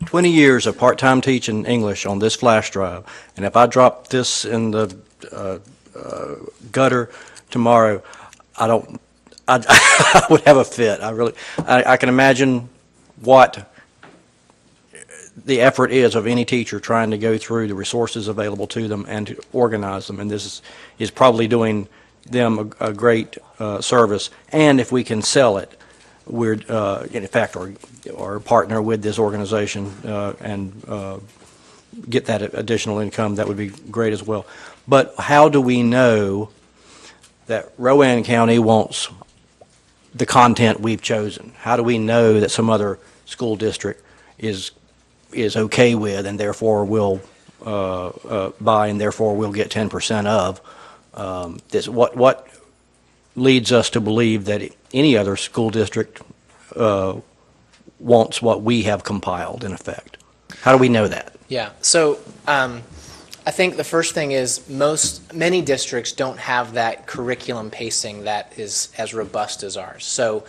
20 years of part-time teaching English on this flash drive, and if I drop this in the gutter tomorrow, I would have a fit. I can imagine what the effort is of any teacher trying to go through the resources available to them and to organize them, and this is probably doing them a great service. And if we can sell it, we're in fact or partner with this organization and get that additional income, that would be great as well. But how do we know that Rowan County wants the content we've chosen? How do we know that some other school district is okay with and therefore will buy and therefore will get 10% of this? What leads us to believe that any other school district wants what we have compiled, in effect? How do we know that? Yeah. So I think the first thing is many districts don't have that curriculum pacing that is as robust as ours. So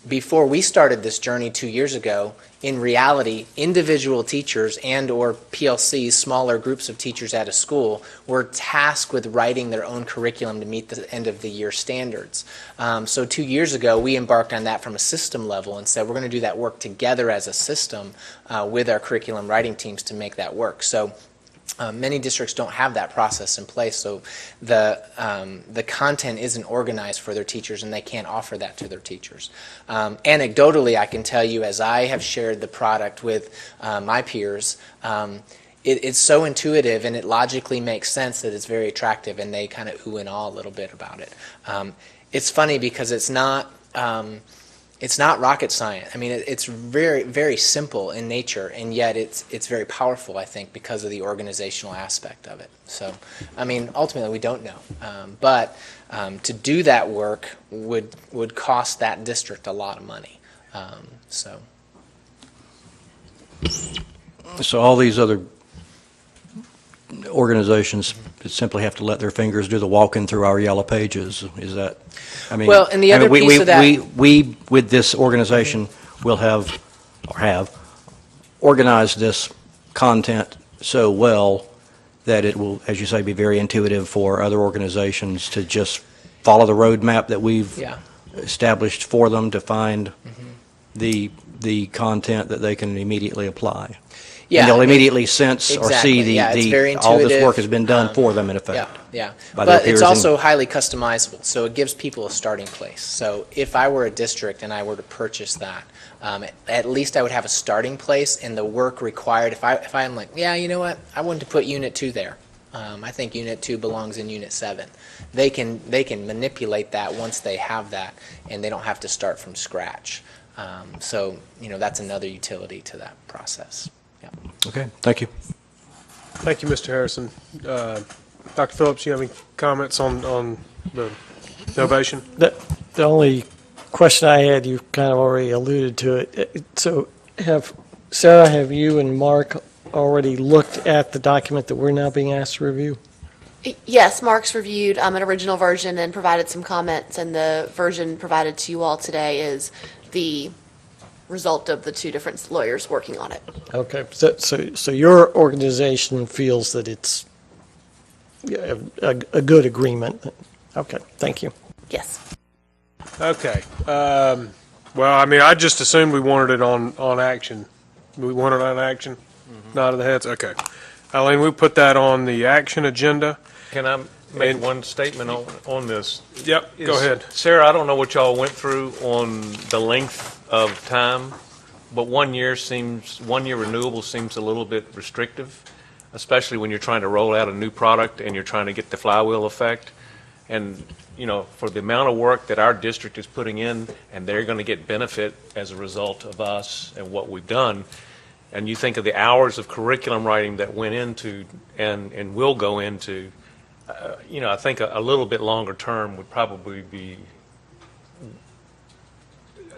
before we started this journey 2 years ago, in reality, individual teachers and or PLCs, smaller groups of teachers at a school, were tasked with writing their own curriculum to meet the end of the year standards. So 2 years ago, we embarked on that from a system level and said we're going to do that work together as a system with our curriculum writing teams to make that work. So many districts don't have that process in place, so the content isn't organized for their teachers, and they can't offer that to their teachers. Anecdotally, I can tell you, as I have shared the product with my peers, it's so intuitive and it logically makes sense that it's very attractive, and they kind of ooh and ah a little bit about it. It's funny because it's not rocket science. I mean, it's very, very simple in nature, and yet it's very powerful, I think, because of the organizational aspect of it. So, I mean, ultimately, we don't know. But to do that work would cost that district a lot of money. So all these other organizations simply have to let their fingers do the walking through our yellow pages. Is that? I mean, well, and the other piece of that, we with this organization will have organized this content so well that it will, as you say, be very intuitive for other organizations to just follow the roadmap that we've established for them to find the content that they can immediately apply. Yeah, and they'll immediately sense or see it's very all this intuitive. work has been done for them, in effect. Yeah. by their But peers it's also and- highly customizable, so it gives people a starting place. So if I were a district and I were to purchase that, at least I would have a starting place, and the work required, if I'm like, yeah, you know what, I want to put Unit 2 there. I think Unit 2 belongs in Unit 7. They can manipulate that once they have that, and they don't have to start from scratch. So, that's another utility to that process. Yeah. Okay, thank you. Thank you, Mr. Harrison. Dr. Phillips, you have any comments on the innovation? The only question I had, you kind of already alluded to it. So Sarah, have you and Mark already looked at the document that we're now being asked to review? Yes, Mark's reviewed an original version and provided some comments, and the version provided to you all today is the result of the two different lawyers working on it. Okay, so your organization feels that it's a good agreement? Okay, thank you. Yes. Okay. Well, I mean, I just assumed we wanted it on action. We wanted it on action? Nod of the heads? Okay. Eileen, we put that on the action agenda. Can I make one statement on this? Yep, go ahead. Sarah, I don't know what y'all went through on the length of time, but 1 year renewable seems a little bit restrictive, especially when you're trying to roll out a new product and you're trying to get the flywheel effect. And, you know, for the amount of work that our district is putting in, and they're going to get benefit as a result of us and what we've done, and you think of the hours of curriculum writing that went into and will go into, you know, I think a little bit longer term would probably be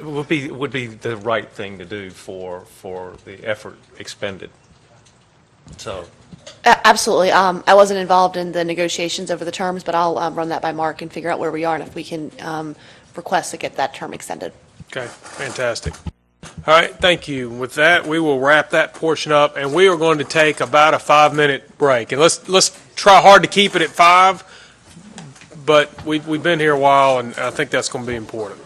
the right thing to do for the effort expended. So. Absolutely. I wasn't involved in the negotiations over the terms, but I'll run that by Mark and figure out where we are and if we can request to get that term extended. Okay, fantastic. All right, thank you. With that, we will wrap that portion up, and we are going to take about a 5-minute break. And let's try hard to keep it at 5, but we've been here a while, and I think that's going to be important.